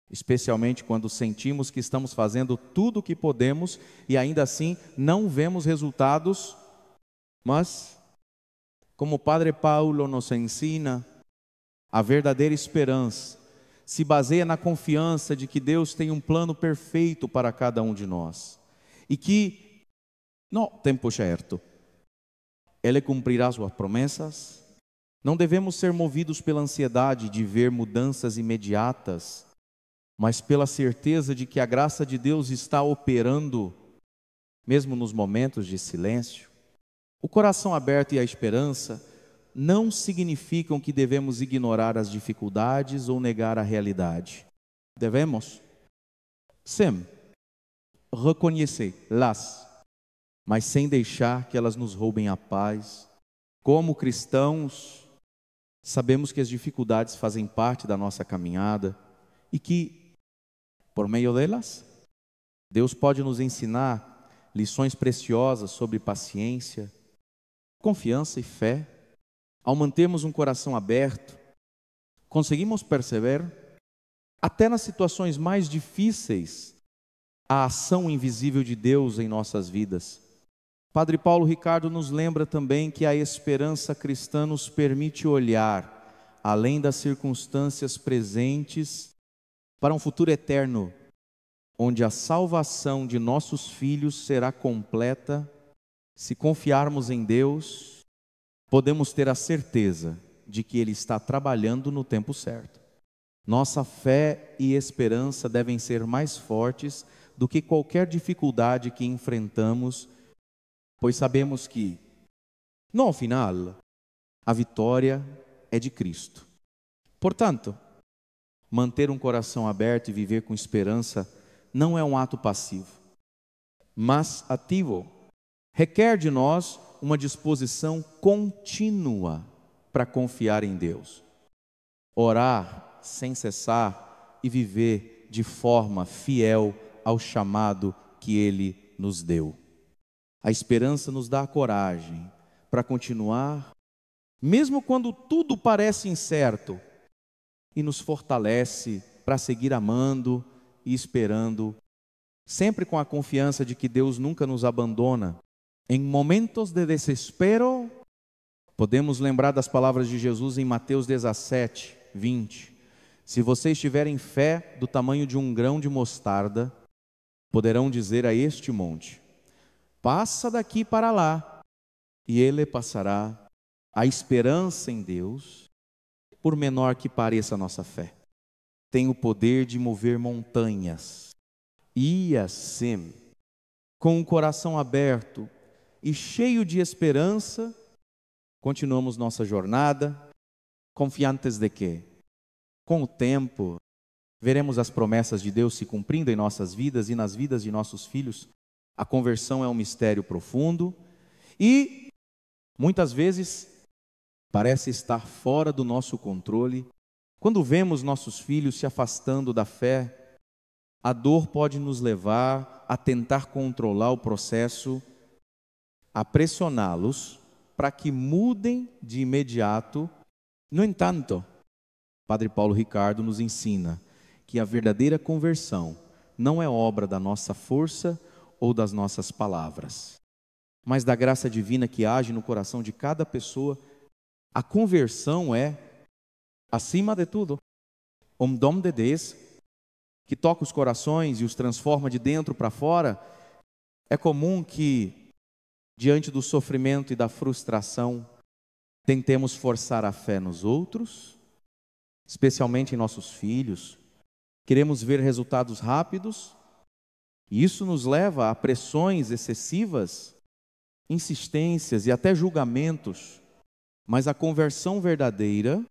especialmente quando sentimos que estamos fazendo tudo o que podemos e ainda assim não vemos resultados, mas, como o Padre Paulo nos ensina, a verdadeira esperança se baseia na confiança de que Deus tem um plano perfeito para cada um de nós e que, no tempo certo, Ele cumprirá suas promessas. Não devemos ser movidos pela ansiedade de ver mudanças imediatas, mas pela certeza de que a graça de Deus está operando, mesmo nos momentos de silêncio. O coração aberto e a esperança não significam que devemos ignorar as dificuldades ou negar a realidade. Devemos, sim, reconhecê-las, mas sem deixar que elas nos roubem a paz. Como cristãos, sabemos que as dificuldades fazem parte da nossa caminhada e que, por meio delas, Deus pode nos ensinar lições preciosas sobre paciência, confiança e fé. Ao mantermos um coração aberto, conseguimos perceber, até nas situações mais difíceis, a ação invisível de Deus em nossas vidas. Padre Paulo Ricardo nos lembra também que a esperança cristã nos permite olhar além das circunstâncias presentes para um futuro eterno, onde a salvação de nossos filhos será completa. Se confiarmos em Deus, podemos ter a certeza de que Ele está trabalhando no tempo certo. Nossa fé e esperança devem ser mais fortes do que qualquer dificuldade que enfrentamos, pois sabemos que, no final, a vitória é de Cristo. Portanto, manter um coração aberto e viver com esperança não é um ato passivo, mas ativo. Requer de nós uma disposição contínua para confiar em Deus, orar sem cessar e viver de forma fiel ao chamado que Ele nos deu. A esperança nos dá a coragem para continuar, mesmo quando tudo parece incerto, e nos fortalece para seguir amando e esperando, sempre com a confiança de que Deus nunca nos abandona. Em momentos de desespero, podemos lembrar das palavras de Jesus em Mateus 17, 20. Se vocês tiverem fé do tamanho de um grão de mostarda, poderão dizer a este monte: passa daqui para lá, e ele passará. A esperança em Deus, por menor que pareça a nossa fé, tem o poder de mover montanhas. E assim, com o coração aberto e cheio de esperança, continuamos nossa jornada, confiantes de que, com o tempo, veremos as promessas de Deus se cumprindo em nossas vidas e nas vidas de nossos filhos. A conversão é um mistério profundo e, muitas vezes, parece estar fora do nosso controle. Quando vemos nossos filhos se afastando da fé, a dor pode nos levar a tentar controlar o processo, a pressioná-los para que mudem de imediato. No entanto, Padre Paulo Ricardo nos ensina que a verdadeira conversão não é obra da nossa força ou das nossas palavras, mas da graça divina que age no coração de cada pessoa. A conversão é, acima de tudo, um dom de Deus que toca os corações e os transforma de dentro para fora. É comum que, diante do sofrimento e da frustração, tentemos forçar a fé nos outros, especialmente em nossos filhos. Queremos ver resultados rápidos, e isso nos leva a pressões excessivas, insistências e até julgamentos. Mas a conversão verdadeira,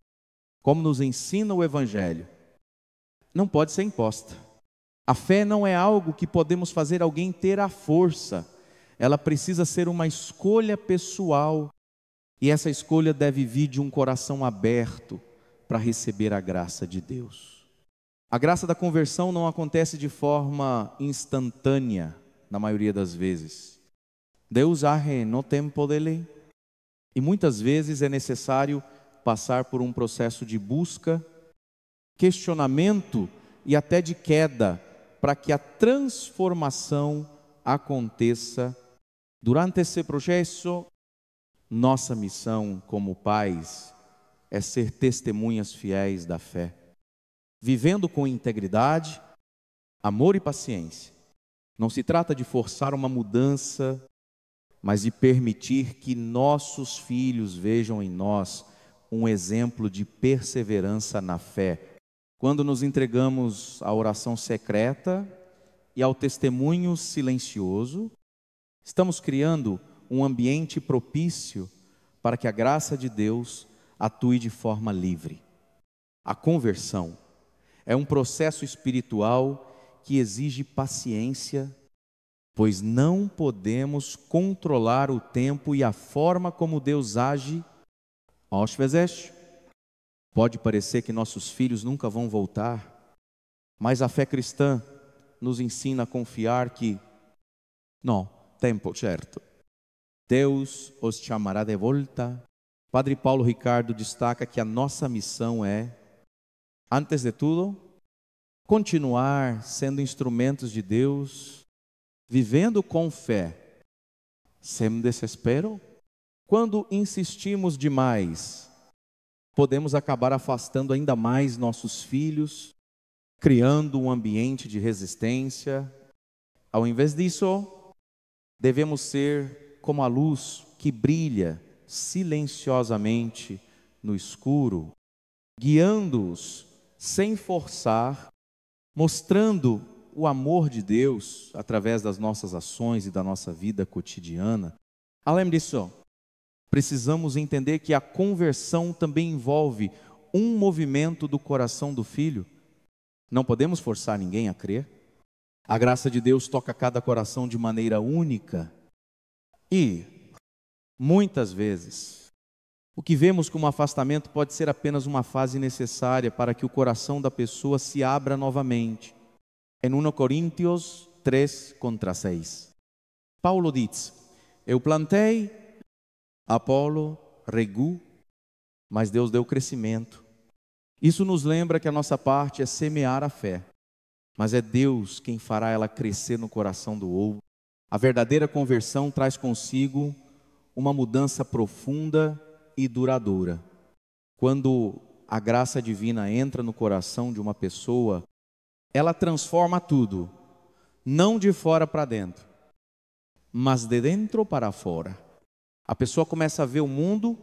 como nos ensina o Evangelho, não pode ser imposta. A fé não é algo que podemos fazer alguém ter à força. Ela precisa ser uma escolha pessoal. E essa escolha deve vir de um coração aberto para receber a graça de Deus. A graça da conversão não acontece de forma instantânea, na maioria das vezes. Deus age no tempo dele. E muitas vezes é necessário passar por um processo de busca, questionamento e até de queda, para que a transformação aconteça. Durante esse processo, nossa missão como pais é ser testemunhas fiéis da fé, vivendo com integridade, amor e paciência. Não se trata de forçar uma mudança, mas de permitir que nossos filhos vejam em nós um exemplo de perseverança na fé. Quando nos entregamos à oração secreta e ao testemunho silencioso, estamos criando um ambiente propício para que a graça de Deus atue de forma livre. A conversão é um processo espiritual que exige paciência, pois não podemos controlar o tempo e a forma como Deus age. Às vezes, pode parecer que nossos filhos nunca vão voltar, mas a fé cristã nos ensina a confiar que, não, tempo certo, Deus os chamará de volta. Padre Paulo Ricardo destaca que a nossa missão é, antes de tudo, continuar sendo instrumentos de Deus, vivendo com fé, sem desespero. Quando insistimos demais, podemos acabar afastando ainda mais nossos filhos, criando um ambiente de resistência. Ao invés disso, devemos ser como a luz que brilha silenciosamente no escuro, guiando-os sem forçar, mostrando o amor de Deus através das nossas ações e da nossa vida cotidiana. Além disso, precisamos entender que a conversão também envolve um movimento do coração do filho. Não podemos forçar ninguém a crer. A graça de Deus toca cada coração de maneira única. E, muitas vezes, o que vemos como afastamento pode ser apenas uma fase necessária para que o coração da pessoa se abra novamente. Em 1 Coríntios 3:6, Paulo diz: eu plantei, Apolo regou, mas Deus deu crescimento. Isso nos lembra que a nossa parte é semear a fé, mas é Deus quem fará ela crescer no coração do outro. A verdadeira conversão traz consigo uma mudança profunda e duradoura. Quando a graça divina entra no coração de uma pessoa, ela transforma tudo, não de fora para dentro, mas de dentro para fora. A pessoa começa a ver o mundo,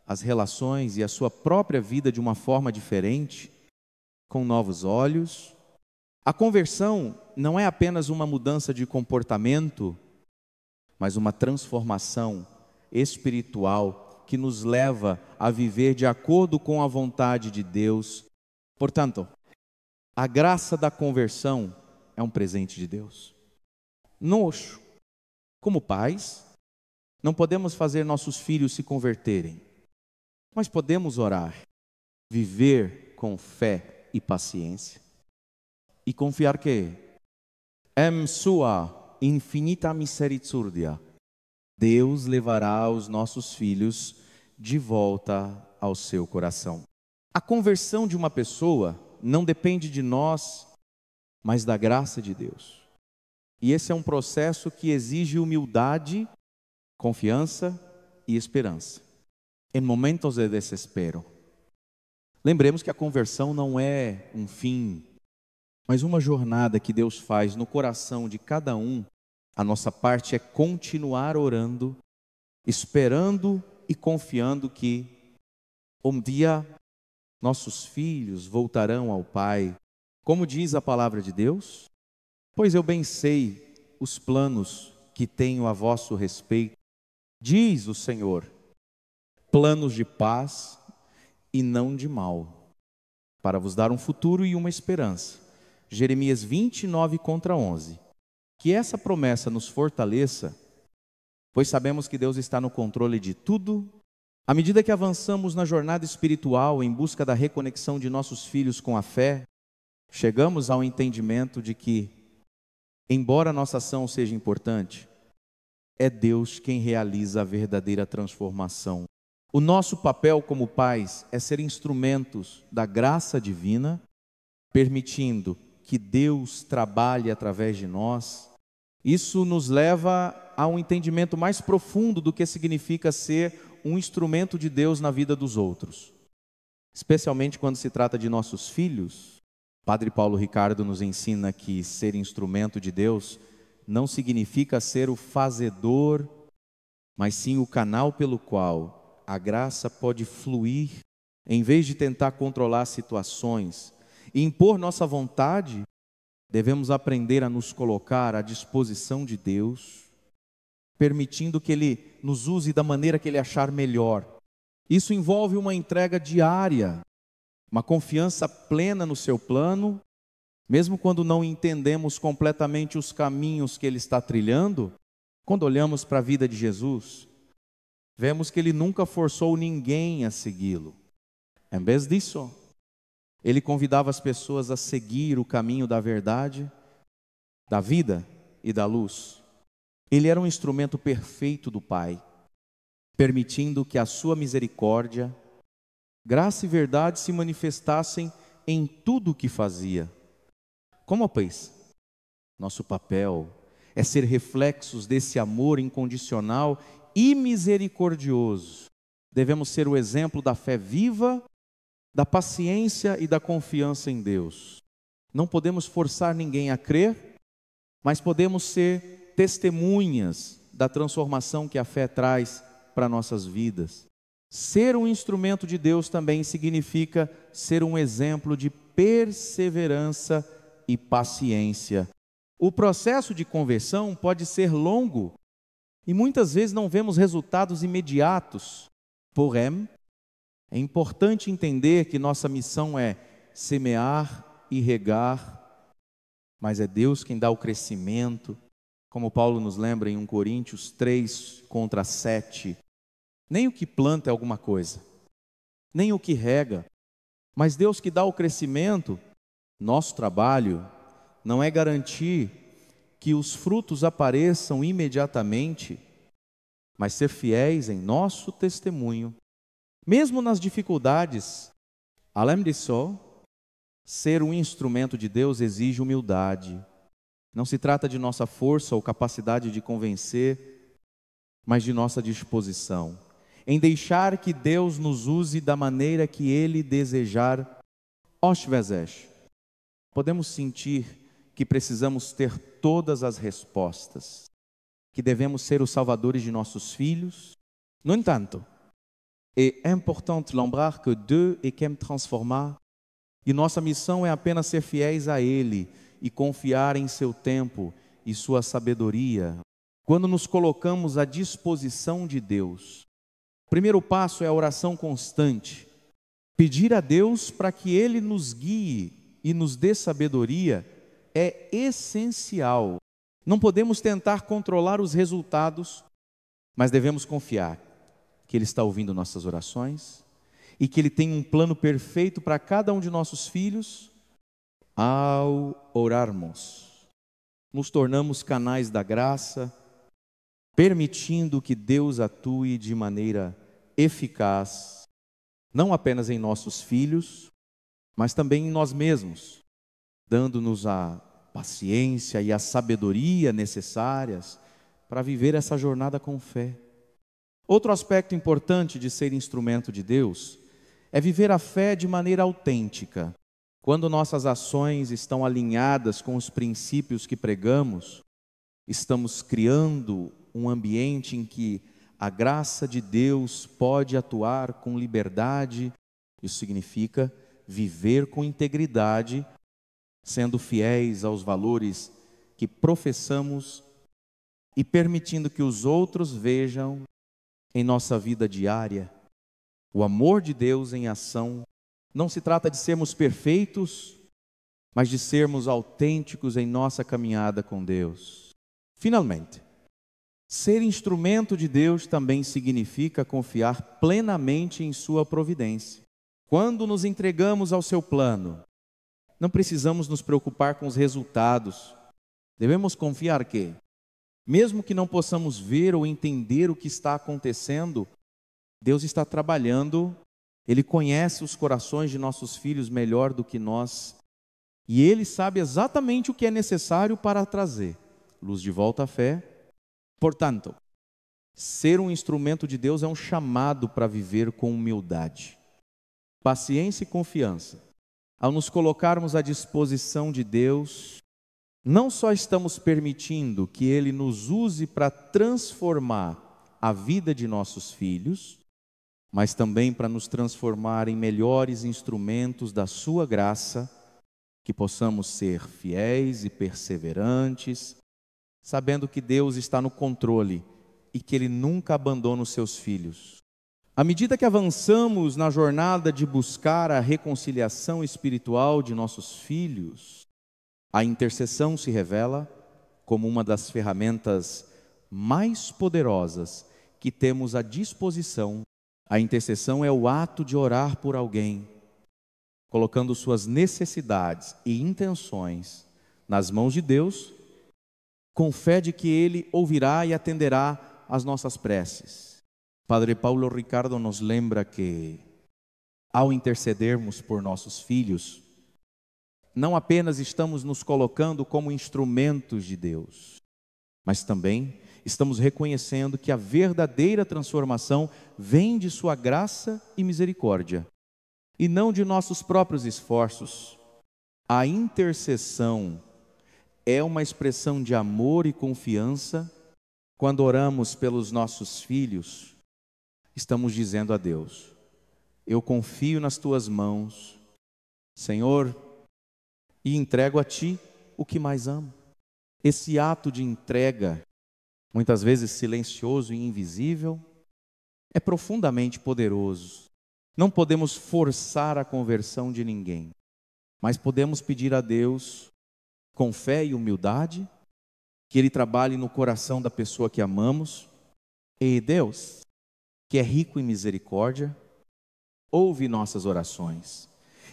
as relações e a sua própria vida de uma forma diferente, com novos olhos. A conversão não é apenas uma mudança de comportamento, mas uma transformação espiritual que nos leva a viver de acordo com a vontade de Deus. Portanto, a graça da conversão é um presente de Deus. Nós, como pais, não podemos fazer nossos filhos se converterem, mas podemos orar, viver com fé e paciência e confiar que, em sua infinita misericórdia, Deus levará os nossos filhos de volta ao seu coração. A conversão de uma pessoa não depende de nós, mas da graça de Deus. E esse é um processo que exige humildade, confiança e esperança, em momentos de desespero. Lembremos que a conversão não é um fim, mas uma jornada que Deus faz no coração de cada um. A nossa parte é continuar orando, esperando e confiando que um dia nossos filhos voltarão ao Pai. Como diz a palavra de Deus: pois eu bem sei os planos que tenho a vosso respeito, diz o Senhor, planos de paz e não de mal, para vos dar um futuro e uma esperança. Jeremias 29:11. Que essa promessa nos fortaleça, pois sabemos que Deus está no controle de tudo. À medida que avançamos na jornada espiritual em busca da reconexão de nossos filhos com a fé, chegamos ao entendimento de que, embora a nossa ação seja importante, é Deus quem realiza a verdadeira transformação. O nosso papel como pais é ser instrumentos da graça divina, permitindo que Deus trabalhe através de nós. Isso nos leva a um entendimento mais profundo do que significa ser um instrumento de Deus na vida dos outros. Especialmente quando se trata de nossos filhos. Padre Paulo Ricardo nos ensina que ser instrumento de Deus não significa ser o fazedor, mas sim o canal pelo qual a graça pode fluir, em vez de tentar controlar situações e impor nossa vontade. Devemos aprender a nos colocar à disposição de Deus, permitindo que Ele nos use da maneira que Ele achar melhor. Isso envolve uma entrega diária, uma confiança plena no seu plano, mesmo quando não entendemos completamente os caminhos que Ele está trilhando. Quando olhamos para a vida de Jesus, vemos que Ele nunca forçou ninguém a segui-lo. Em vez disso, Ele convidava as pessoas a seguir o caminho da verdade, da vida e da luz. Ele era um instrumento perfeito do Pai, permitindo que a sua misericórdia, graça e verdade se manifestassem em tudo o que fazia. Como, pois, nosso papel é ser reflexos desse amor incondicional e misericordioso. Devemos ser o exemplo da fé viva, da paciência e da confiança em Deus. Não podemos forçar ninguém a crer, mas podemos ser testemunhas da transformação que a fé traz para nossas vidas. Ser um instrumento de Deus também significa ser um exemplo de perseverança e paciência. O processo de conversão pode ser longo e muitas vezes não vemos resultados imediatos. Porém, é importante entender que nossa missão é semear e regar, mas é Deus quem dá o crescimento. Como Paulo nos lembra em 1 Coríntios 3:7, nem o que planta é alguma coisa, nem o que rega, mas Deus que dá o crescimento. Nosso trabalho não é garantir que os frutos apareçam imediatamente, mas ser fiéis em nosso testemunho, mesmo nas dificuldades. Além disso, ser um instrumento de Deus exige humildade. Não se trata de nossa força ou capacidade de convencer, mas de nossa disposição em deixar que Deus nos use da maneira que Ele desejar. Às vezes, podemos sentir que precisamos ter todas as respostas, que devemos ser os salvadores de nossos filhos. No entanto, é importante lembrar que Deus é quem transforma, e nossa missão é apenas ser fiéis a Ele e confiar em seu tempo e sua sabedoria. Quando nos colocamos à disposição de Deus, o primeiro passo é a oração constante. Pedir a Deus para que Ele nos guie e nos dê sabedoria é essencial. Não podemos tentar controlar os resultados, mas devemos confiar que Ele está ouvindo nossas orações e que Ele tem um plano perfeito para cada um de nossos filhos. Ao orarmos, nos tornamos canais da graça, permitindo que Deus atue de maneira eficaz, não apenas em nossos filhos, mas também em nós mesmos, dando-nos a paciência e a sabedoria necessárias para viver essa jornada com fé. Outro aspecto importante de ser instrumento de Deus é viver a fé de maneira autêntica. Quando nossas ações estão alinhadas com os princípios que pregamos, estamos criando um ambiente em que a graça de Deus pode atuar com liberdade. Isso significa viver com integridade, sendo fiéis aos valores que professamos e permitindo que os outros vejam em nossa vida diária o amor de Deus em ação Não se trata de sermos perfeitos, mas de sermos autênticos em nossa caminhada com Deus. Finalmente, ser instrumento de Deus também significa confiar plenamente em sua providência. Quando nos entregamos ao seu plano, não precisamos nos preocupar com os resultados. Devemos confiar que, mesmo que não possamos ver ou entender o que está acontecendo, Deus está trabalhando, Ele conhece os corações de nossos filhos melhor do que nós, e Ele sabe exatamente o que é necessário para trazer luz de volta à fé. Portanto, ser um instrumento de Deus é um chamado para viver com humildade, paciência e confiança. Ao nos colocarmos à disposição de Deus, não só estamos permitindo que Ele nos use para transformar a vida de nossos filhos, mas também para nos transformar em melhores instrumentos da sua graça, que possamos ser fiéis e perseverantes, sabendo que Deus está no controle e que Ele nunca abandona os seus filhos. À medida que avançamos na jornada de buscar a reconciliação espiritual de nossos filhos, a intercessão se revela como uma das ferramentas mais poderosas que temos à disposição. A intercessão é o ato de orar por alguém, colocando suas necessidades e intenções nas mãos de Deus, com fé de que Ele ouvirá e atenderá às nossas preces. Padre Paulo Ricardo nos lembra que, ao intercedermos por nossos filhos, não apenas estamos nos colocando como instrumentos de Deus, mas também estamos reconhecendo que a verdadeira transformação vem de sua graça e misericórdia, e não de nossos próprios esforços. A intercessão é uma expressão de amor e confiança. Quando oramos pelos nossos filhos, estamos dizendo a Deus: eu confio nas tuas mãos, Senhor, e entrego a Ti o que mais amo. Esse ato de entrega, muitas vezes silencioso e invisível, é profundamente poderoso. Não podemos forçar a conversão de ninguém, mas podemos pedir a Deus, com fé e humildade, que Ele trabalhe no coração da pessoa que amamos. E Deus, que é rico em misericórdia, ouve nossas orações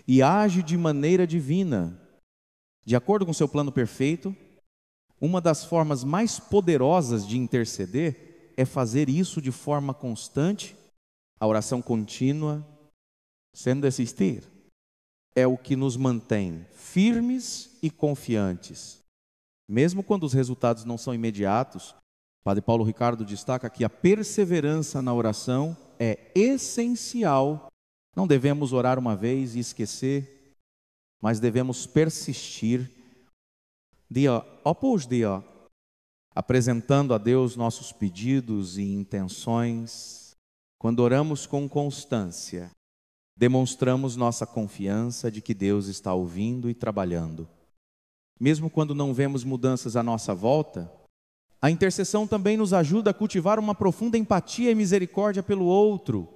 e age de maneira divina, de acordo com seu plano perfeito. Uma das formas mais poderosas de interceder é fazer isso de forma constante. A oração contínua, sem desistir, é o que nos mantém firmes e confiantes. Mesmo quando os resultados não são imediatos, Padre Paulo Ricardo destaca que a perseverança na oração é essencial. Não devemos orar uma vez e esquecer, mas devemos persistir dia após dia, apresentando a Deus nossos pedidos e intenções. Quando oramos com constância, demonstramos nossa confiança de que Deus está ouvindo e trabalhando. Mesmo quando não vemos mudanças à nossa volta, a intercessão também nos ajuda a cultivar uma profunda empatia e misericórdia pelo outro.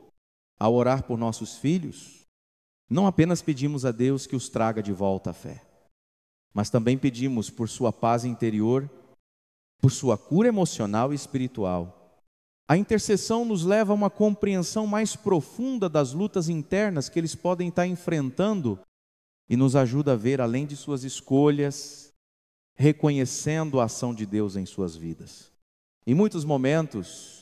Ao orar por nossos filhos, não apenas pedimos a Deus que os traga de volta à fé, mas também pedimos por sua paz interior, por sua cura emocional e espiritual. A intercessão nos leva a uma compreensão mais profunda das lutas internas que eles podem estar enfrentando e nos ajuda a ver além de suas escolhas, reconhecendo a ação de Deus em suas vidas. Em muitos momentos,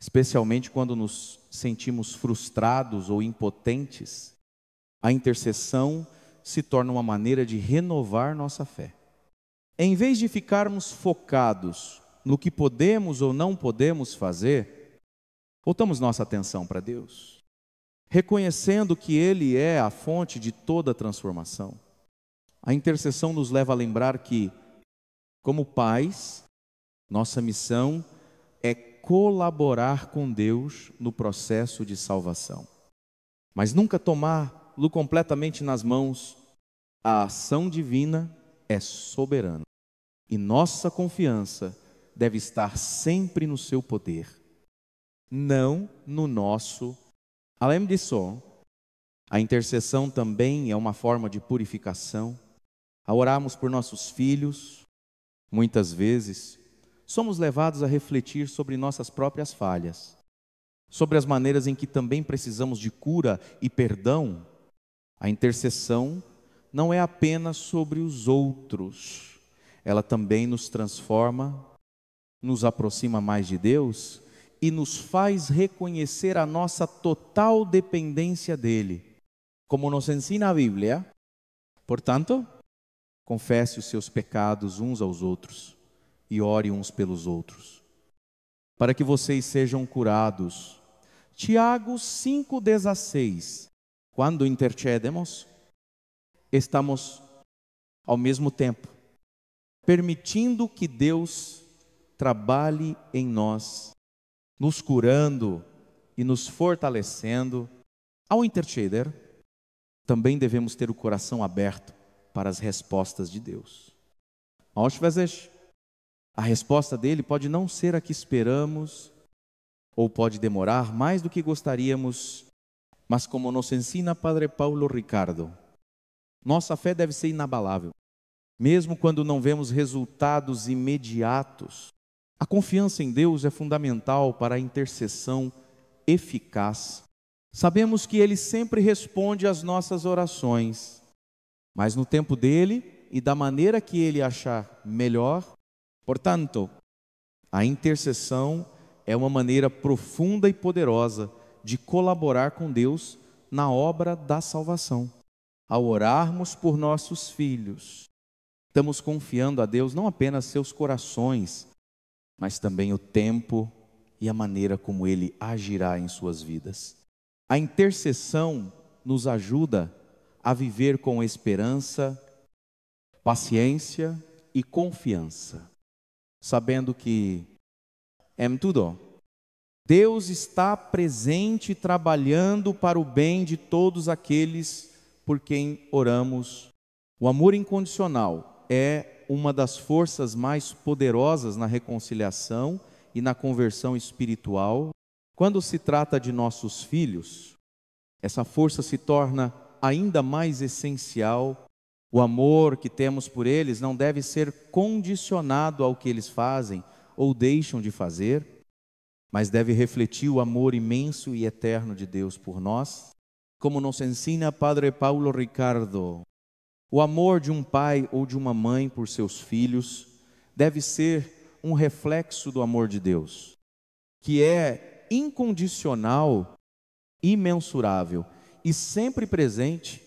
especialmente quando nos sentimos frustrados ou impotentes, a intercessão se torna uma maneira de renovar nossa fé. Em vez de ficarmos focados no que podemos ou não podemos fazer, voltamos nossa atenção para Deus, reconhecendo que Ele é a fonte de toda transformação. A intercessão nos leva a lembrar que, como pais, nossa missão é colaborar com Deus no processo de salvação, mas nunca tomá-lo completamente nas mãos. A ação divina é soberana e nossa confiança deve estar sempre no seu poder, não no nosso. Além disso, A intercessão também é uma forma de purificação. Ao orarmos por nossos filhos, muitas vezes, somos levados a refletir sobre nossas próprias falhas, sobre as maneiras em que também precisamos de cura e perdão. A intercessão não é apenas sobre os outros, ela também nos transforma, nos aproxima mais de Deus e nos faz reconhecer a nossa total dependência dEle. Como nos ensina a Bíblia, portanto, confesse os seus pecados uns aos outros e ore uns pelos outros, para que vocês sejam curados. Tiago 5,16. Quando intercedemos, estamos ao mesmo tempo permitindo que Deus trabalhe em nós, nos curando e nos fortalecendo. Ao interceder, também devemos ter o coração aberto para as respostas de Deus. Às vezes, a resposta dele pode não ser a que esperamos, ou pode demorar mais do que gostaríamos, mas como nos ensina Padre Paulo Ricardo, nossa fé deve ser inabalável, mesmo quando não vemos resultados imediatos. A confiança em Deus é fundamental para a intercessão eficaz. Sabemos que Ele sempre responde às nossas orações, mas no tempo dele e da maneira que Ele achar melhor. Portanto, a intercessão é uma maneira profunda e poderosa de colaborar com Deus na obra da salvação. Ao orarmos por nossos filhos, estamos confiando a Deus não apenas seus corações, mas também o tempo e a maneira como Ele agirá em suas vidas. A intercessão nos ajuda a viver com esperança, paciência e confiança, sabendo que em tudo Deus está presente, trabalhando para o bem de todos aqueles por quem oramos. O amor incondicional é uma das forças mais poderosas na reconciliação e na conversão espiritual. Quando se trata de nossos filhos, essa força se torna ainda mais essencial. O amor que temos por eles não deve ser condicionado ao que eles fazem ou deixam de fazer, mas deve refletir o amor imenso e eterno de Deus por nós. Como nos ensina Padre Paulo Ricardo, o amor de um pai ou de uma mãe por seus filhos deve ser um reflexo do amor de Deus, que é incondicional, imensurável e sempre presente,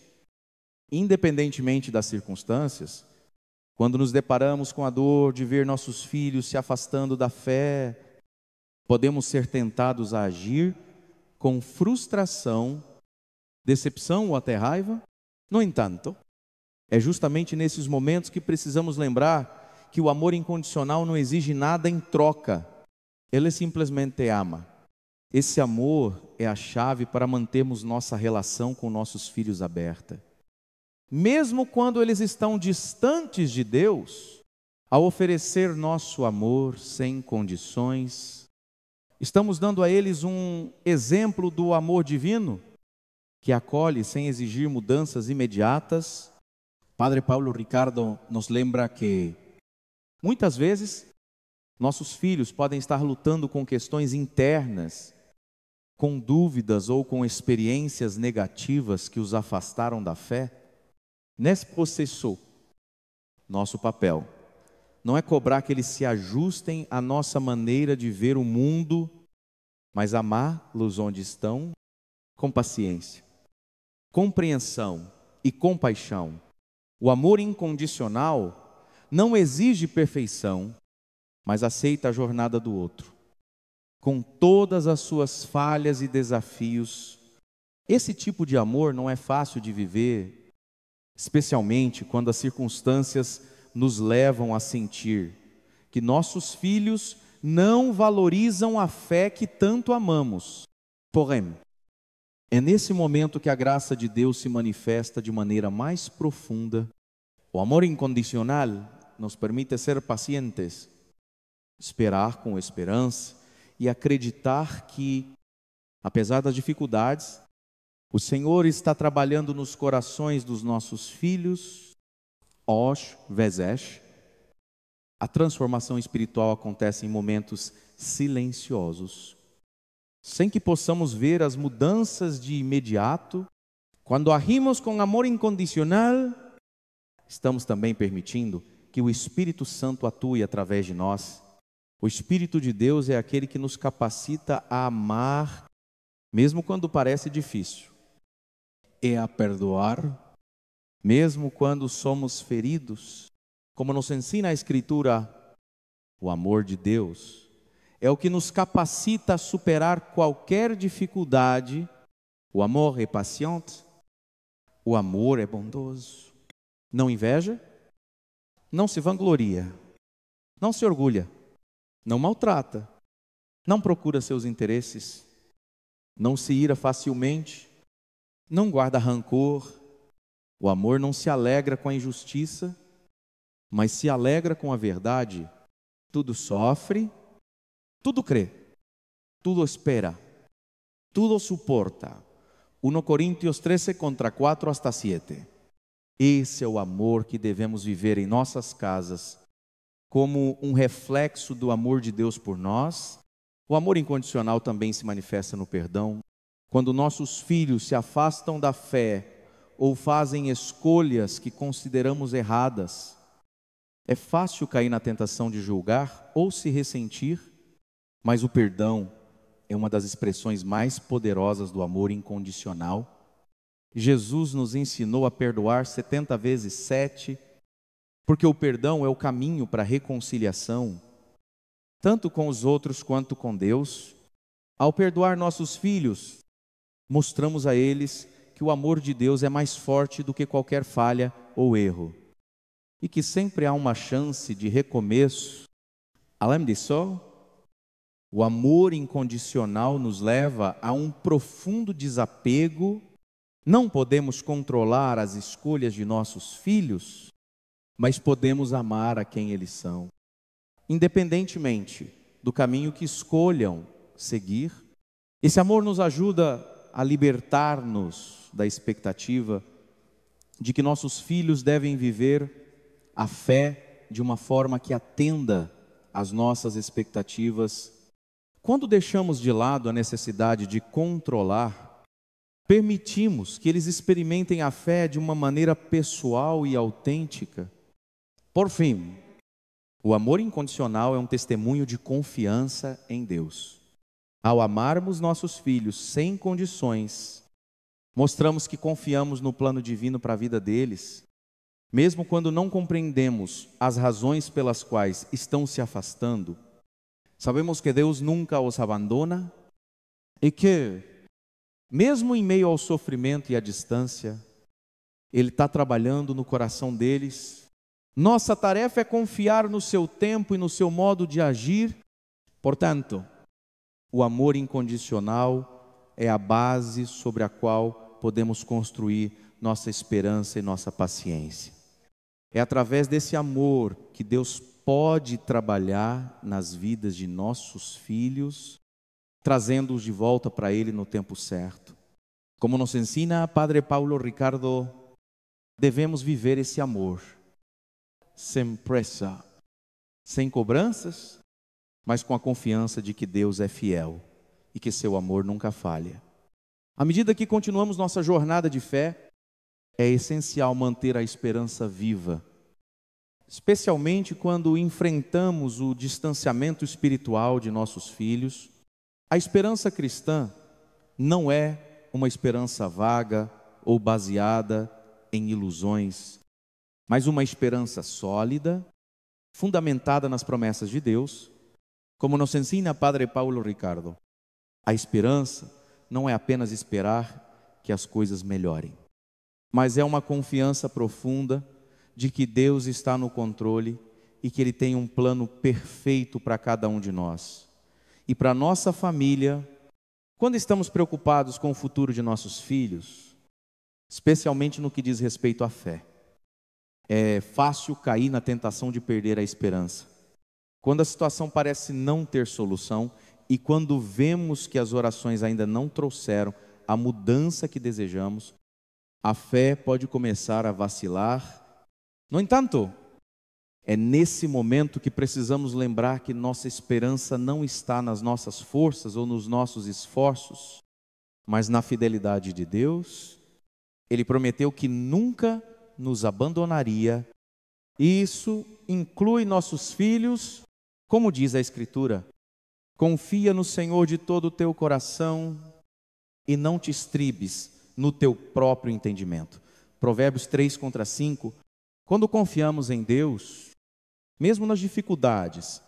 independentemente das circunstâncias. Quando nos deparamos com a dor de ver nossos filhos se afastando da fé, podemos ser tentados a agir com frustração, decepção ou até raiva. No entanto, é justamente nesses momentos que precisamos lembrar que o amor incondicional não exige nada em troca. Ele simplesmente ama. Esse amor é a chave para mantermos nossa relação com nossos filhos aberta. Mesmo quando eles estão distantes de Deus, ao oferecer nosso amor sem condições, estamos dando a eles um exemplo do amor divino, que acolhe sem exigir mudanças imediatas. Padre Paulo Ricardo nos lembra que, muitas vezes, nossos filhos podem estar lutando com questões internas, com dúvidas ou com experiências negativas que os afastaram da fé. Nesse processo, nosso papel não é cobrar que eles se ajustem à nossa maneira de ver o mundo, mas amá-los onde estão, com paciência, compreensão e compaixão. O amor incondicional não exige perfeição, mas aceita a jornada do outro, com todas as suas falhas e desafios. Esse tipo de amor não é fácil de viver, especialmente quando as circunstâncias nos levam a sentir que nossos filhos não valorizam a fé que tanto amamos. Porém, é nesse momento que a graça de Deus se manifesta de maneira mais profunda. O amor incondicional nos permite ser pacientes, esperar com esperança e acreditar que, apesar das dificuldades, O Senhor está trabalhando nos corações dos nossos filhos, Osh, Vezesh. A transformação espiritual acontece em momentos silenciosos, sem que possamos ver as mudanças de imediato. Quando agimos com amor incondicional, estamos também permitindo que o Espírito Santo atue através de nós. O Espírito de Deus é aquele que nos capacita a amar, mesmo quando parece difícil, e a perdoar, mesmo quando somos feridos. Como nos ensina a Escritura, o amor de Deus é o que nos capacita a superar qualquer dificuldade. O amor é paciente, o amor é bondoso, não inveja, não se vangloria, não se orgulha, não maltrata, não procura seus interesses, não se ira facilmente, não guarda rancor. O amor não se alegra com a injustiça, mas se alegra com a verdade. Tudo sofre, tudo crê, tudo espera, tudo suporta. 1 Coríntios 13, contra 4 hasta 7. Esse é o amor que devemos viver em nossas casas, como um reflexo do amor de Deus por nós. O amor incondicional também se manifesta no perdão. Quando nossos filhos se afastam da fé ou fazem escolhas que consideramos erradas, é fácil cair na tentação de julgar ou se ressentir, mas o perdão é uma das expressões mais poderosas do amor incondicional. Jesus nos ensinou a perdoar 70 vezes 7, porque o perdão é o caminho para a reconciliação, tanto com os outros quanto com Deus. Ao perdoar nossos filhos, mostramos a eles que o amor de Deus é mais forte do que qualquer falha ou erro, e que sempre há uma chance de recomeço. Além disso, o amor incondicional nos leva a um profundo desapego. Não podemos controlar as escolhas de nossos filhos, mas podemos amar a quem eles são, independentemente do caminho que escolham seguir. Esse amor nos ajuda a libertar-nos da expectativa de que nossos filhos devem viver a fé de uma forma que atenda às nossas expectativas. Quando deixamos de lado a necessidade de controlar, permitimos que eles experimentem a fé de uma maneira pessoal e autêntica. Por fim, o amor incondicional é um testemunho de confiança em Deus. Ao amarmos nossos filhos sem condições, mostramos que confiamos no plano divino para a vida deles, mesmo quando não compreendemos as razões pelas quais estão se afastando. Sabemos que Deus nunca os abandona e que, mesmo em meio ao sofrimento e à distância, Ele está trabalhando no coração deles. Nossa tarefa é confiar no seu tempo e no seu modo de agir. Portanto, o amor incondicional é a base sobre a qual podemos construir nossa esperança e nossa paciência. É através desse amor que Deus pode trabalhar nas vidas de nossos filhos, trazendo-os de volta para Ele no tempo certo. Como nos ensina Padre Paulo Ricardo, devemos viver esse amor sem pressa, sem cobranças, mas com a confiança de que Deus é fiel e que seu amor nunca falha. À medida que continuamos nossa jornada de fé, é essencial manter a esperança viva, especialmente quando enfrentamos o distanciamento espiritual de nossos filhos. A esperança cristã não é uma esperança vaga ou baseada em ilusões, mas uma esperança sólida, fundamentada nas promessas de Deus. Como nos ensina Padre Paulo Ricardo, a esperança não é apenas esperar que as coisas melhorem, mas é uma confiança profunda de que Deus está no controle e que Ele tem um plano perfeito para cada um de nós. E para nossa família, quando estamos preocupados com o futuro de nossos filhos, especialmente no que diz respeito à fé, é fácil cair na tentação de perder a esperança. Quando a situação parece não ter solução e quando vemos que as orações ainda não trouxeram a mudança que desejamos, a fé pode começar a vacilar. No entanto, é nesse momento que precisamos lembrar que nossa esperança não está nas nossas forças ou nos nossos esforços, mas na fidelidade de Deus. Ele prometeu que nunca nos abandonaria, e isso inclui nossos filhos, como diz a Escritura: confia no Senhor de todo o teu coração e não te estribes no teu próprio entendimento. Provérbios 3:5. Quando confiamos em Deus, mesmo nas dificuldades,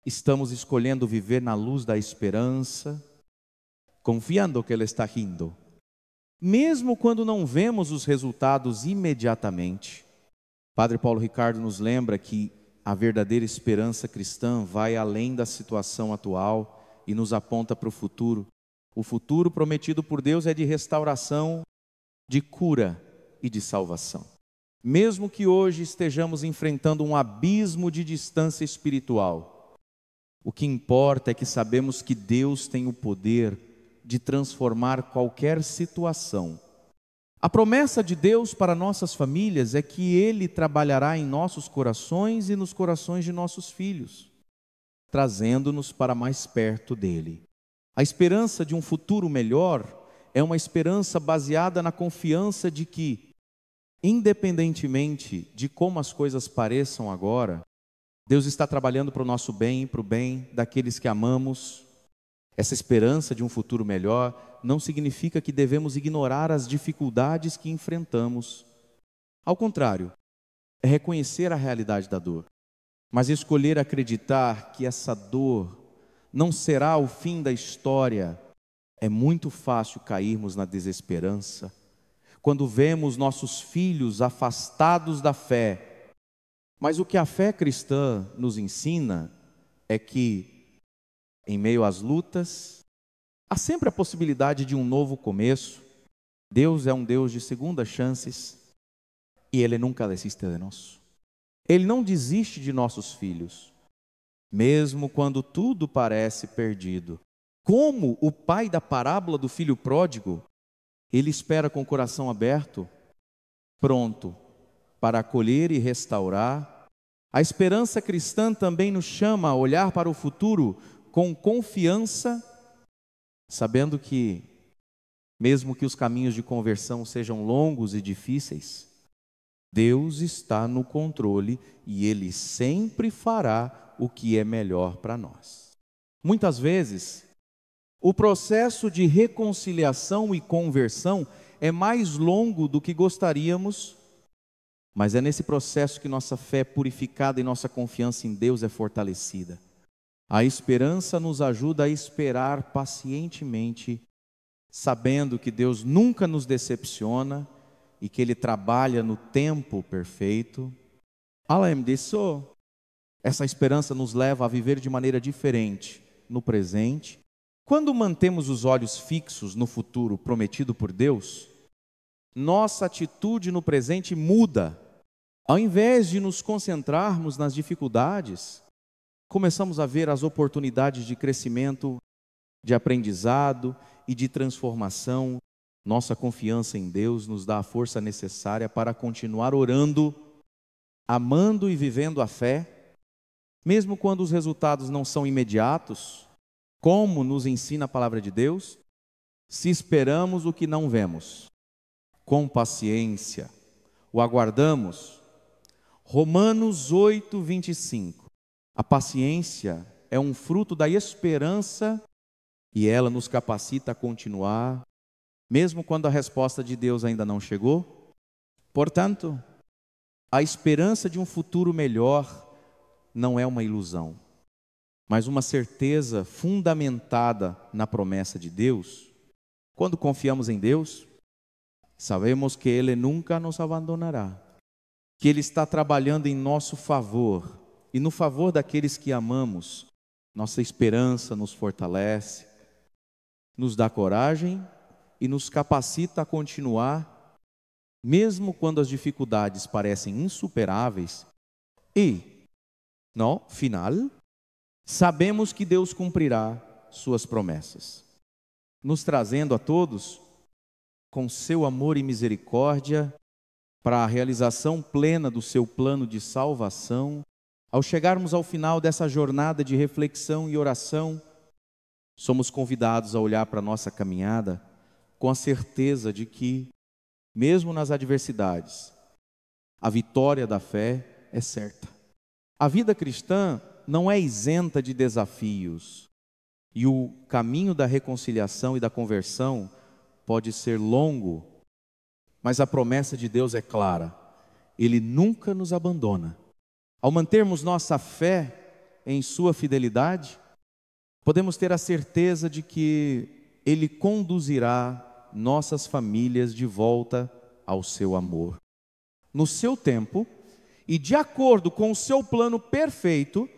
estamos escolhendo viver na luz da esperança, confiando que Ele está rindo. Mesmo quando não vemos os resultados imediatamente, Padre Paulo Ricardo nos lembra que a verdadeira esperança cristã vai além da situação atual e nos aponta para o futuro. O futuro prometido por Deus é de restauração, de cura e de salvação. Mesmo que hoje estejamos enfrentando um abismo de distância espiritual, o que importa é que sabemos que Deus tem o poder de transformar qualquer situação. A promessa de Deus para nossas famílias é que Ele trabalhará em nossos corações e nos corações de nossos filhos, trazendo-nos para mais perto dEle. A esperança de um futuro melhor é uma esperança baseada na confiança de que, independentemente de como as coisas pareçam agora, Deus está trabalhando para o nosso bem e para o bem daqueles que amamos. Essa esperança de um futuro melhor não significa que devemos ignorar as dificuldades que enfrentamos. Ao contrário, é reconhecer a realidade da dor, mas escolher acreditar que essa dor não será o fim da história. É muito fácil cairmos na desesperança quando vemos nossos filhos afastados da fé. Mas o que a fé cristã nos ensina é que, em meio às lutas, há sempre a possibilidade de um novo começo. Deus é um Deus de segundas chances e Ele nunca desiste de nós. Ele não desiste de nossos filhos, mesmo quando tudo parece perdido. Como o pai da parábola do filho pródigo, Ele espera com o coração aberto, pronto para acolher e restaurar. A esperança cristã também nos chama a olhar para o futuro com confiança, sabendo que, mesmo que os caminhos de conversão sejam longos e difíceis, Deus está no controle e Ele sempre fará o que é melhor para nós. Muitas vezes, o processo de reconciliação e conversão é mais longo do que gostaríamos, mas é nesse processo que nossa fé é purificada e nossa confiança em Deus é fortalecida. A esperança nos ajuda a esperar pacientemente, sabendo que Deus nunca nos decepciona e que Ele trabalha no tempo perfeito. Além disso, essa esperança nos leva a viver de maneira diferente no presente. Quando mantemos os olhos fixos no futuro prometido por Deus, nossa atitude no presente muda. Ao invés de nos concentrarmos nas dificuldades, começamos a ver as oportunidades de crescimento, de aprendizado e de transformação. Nossa confiança em Deus nos dá a força necessária para continuar orando, amando e vivendo a fé, mesmo quando os resultados não são imediatos, como nos ensina a palavra de Deus. Se esperamos o que não vemos, com paciência o aguardamos. Romanos 8:25. A paciência é um fruto da esperança e ela nos capacita a continuar, mesmo quando a resposta de Deus ainda não chegou. Portanto, a esperança de um futuro melhor não é uma ilusão, mas uma certeza fundamentada na promessa de Deus. Quando confiamos em Deus, sabemos que Ele nunca nos abandonará, que Ele está trabalhando em nosso favor e no favor daqueles que amamos. Nossa esperança nos fortalece, nos dá coragem e nos capacita a continuar, mesmo quando as dificuldades parecem insuperáveis. E, no final, sabemos que Deus cumprirá suas promessas. nos trazendo a todos, com seu amor e misericórdia, para a realização plena do seu plano de salvação. Ao chegarmos ao final dessa jornada de reflexão e oração, somos convidados a olhar para a nossa caminhada com a certeza de que, mesmo nas adversidades, a vitória da fé é certa. A vida cristã não é isenta de desafios, e o caminho da reconciliação e da conversão pode ser longo, mas a promessa de Deus é clara: Ele nunca nos abandona. Ao mantermos nossa fé em sua fidelidade, podemos ter a certeza de que Ele conduzirá nossas famílias de volta ao seu amor. No seu tempo e de acordo com o seu plano perfeito,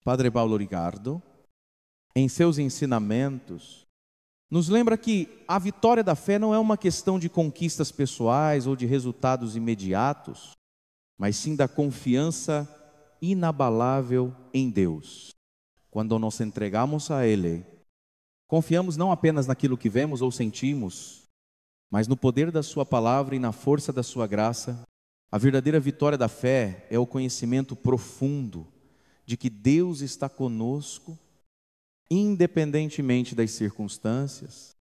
Padre Paulo Ricardo, em seus ensinamentos, nos lembra que a vitória da fé não é uma questão de conquistas pessoais ou de resultados imediatos, mas sim da confiança inabalável em Deus. Quando nos entregamos a Ele, confiamos não apenas naquilo que vemos ou sentimos, mas no poder da sua palavra e na força da sua graça. A verdadeira vitória da fé é o conhecimento profundo de que Deus está conosco, independentemente das circunstâncias,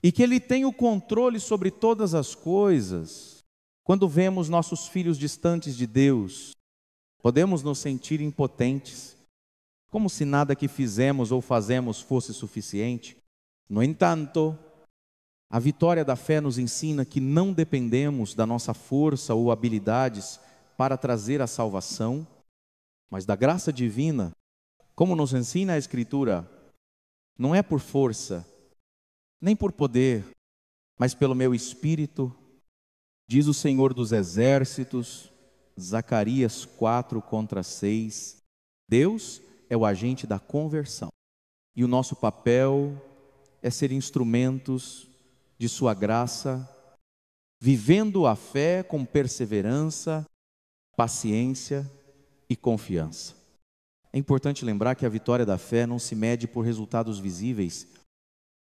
e que Ele tem o controle sobre todas as coisas. Quando vemos nossos filhos distantes de Deus, podemos nos sentir impotentes, como se nada que fizemos ou fazemos fosse suficiente. No entanto, a vitória da fé nos ensina que não dependemos da nossa força ou habilidades para trazer a salvação, mas da graça divina. Como nos ensina a Escritura, não é por força, nem por poder, mas pelo meu Espírito, diz o Senhor dos Exércitos, Zacarias 4:6. Deus é o agente da conversão, e o nosso papel é ser instrumentos de sua graça, vivendo a fé com perseverança, paciência e confiança. É importante lembrar que a vitória da fé não se mede por resultados visíveis,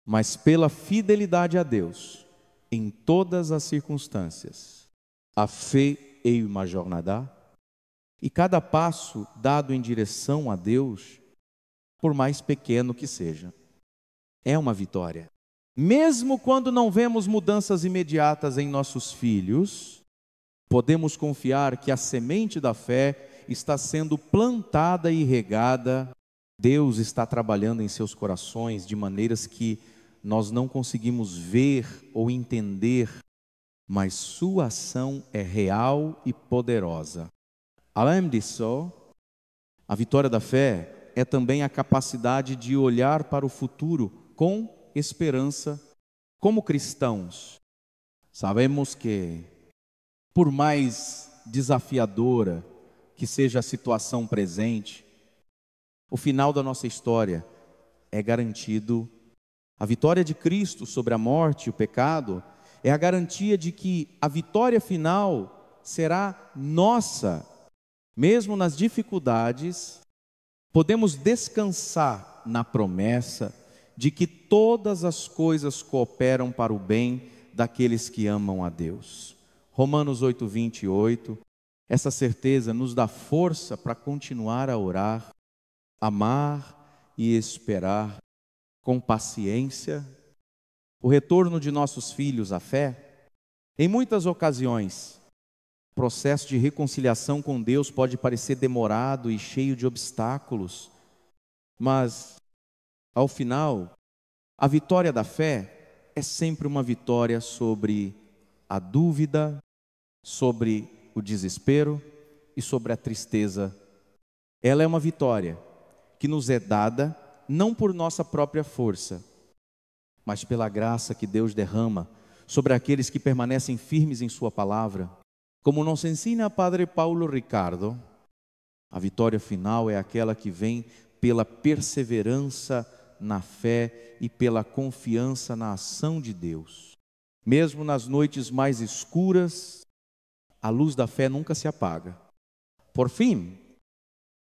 mas pela fidelidade a Deus em todas as circunstâncias. A fé é uma jornada, e cada passo dado em direção a Deus, por mais pequeno que seja, é uma vitória. Mesmo quando não vemos mudanças imediatas em nossos filhos, podemos confiar que a semente da fé está sendo plantada e regada. Deus está trabalhando em seus corações de maneiras que nós não conseguimos ver ou entender, mas sua ação é real e poderosa. Além disso, a vitória da fé é também a capacidade de olhar para o futuro com esperança. Como cristãos, sabemos que, por mais desafiadora que seja a situação presente, o final da nossa história é garantido. A vitória de Cristo sobre a morte e o pecado é a garantia de que a vitória final será nossa. Mesmo nas dificuldades, podemos descansar na promessa de que todas as coisas cooperam para o bem daqueles que amam a Deus. Romanos 8:28. Essa certeza nos dá força para continuar a orar, amar e esperar com paciência o retorno de nossos filhos à fé. Em muitas ocasiões, o processo de reconciliação com Deus pode parecer demorado e cheio de obstáculos, mas, ao final, a vitória da fé é sempre uma vitória sobre a dúvida, sobre o desespero e sobre a tristeza. Ela é uma vitória que nos é dada não por nossa própria força, mas pela graça que Deus derrama sobre aqueles que permanecem firmes em sua palavra. Como nos ensina Padre Paulo Ricardo, a vitória final é aquela que vem pela perseverança na fé e pela confiança na ação de Deus. Mesmo nas noites mais escuras, a luz da fé nunca se apaga. Por fim,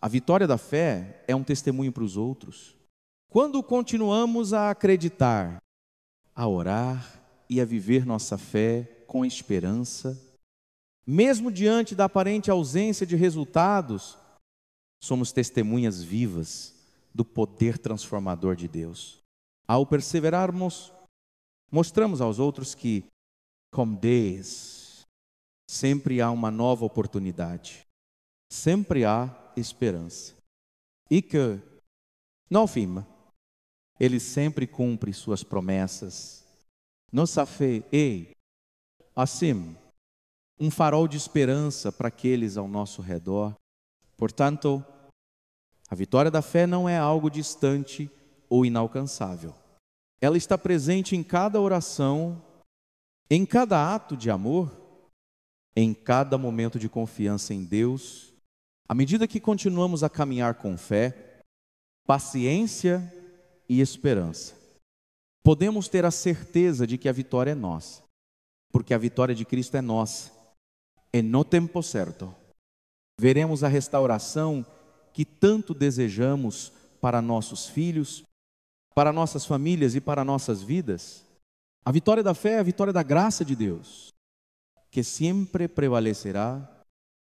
a vitória da fé é um testemunho para os outros. Quando continuamos a acreditar a orar e a viver nossa fé com esperança. Mesmo diante da aparente ausência de resultados, somos testemunhas vivas do poder transformador de Deus. Ao perseverarmos, mostramos aos outros que, com Deus, sempre há uma nova oportunidade, sempre há esperança. E que, no fim, Ele sempre cumpre suas promessas. Nossa fé é, assim, um farol de esperança para aqueles ao nosso redor. Portanto, a vitória da fé não é algo distante ou inalcançável. Ela está presente em cada oração, em cada ato de amor, em cada momento de confiança em Deus. À medida que continuamos a caminhar com fé, paciência e esperança, podemos ter a certeza de que a vitória é nossa, porque a vitória de Cristo é nossa. E no tempo certo, veremos a restauração que tanto desejamos para nossos filhos, para nossas famílias e para nossas vidas. A vitória da fé é a vitória da graça de Deus, que sempre prevalecerá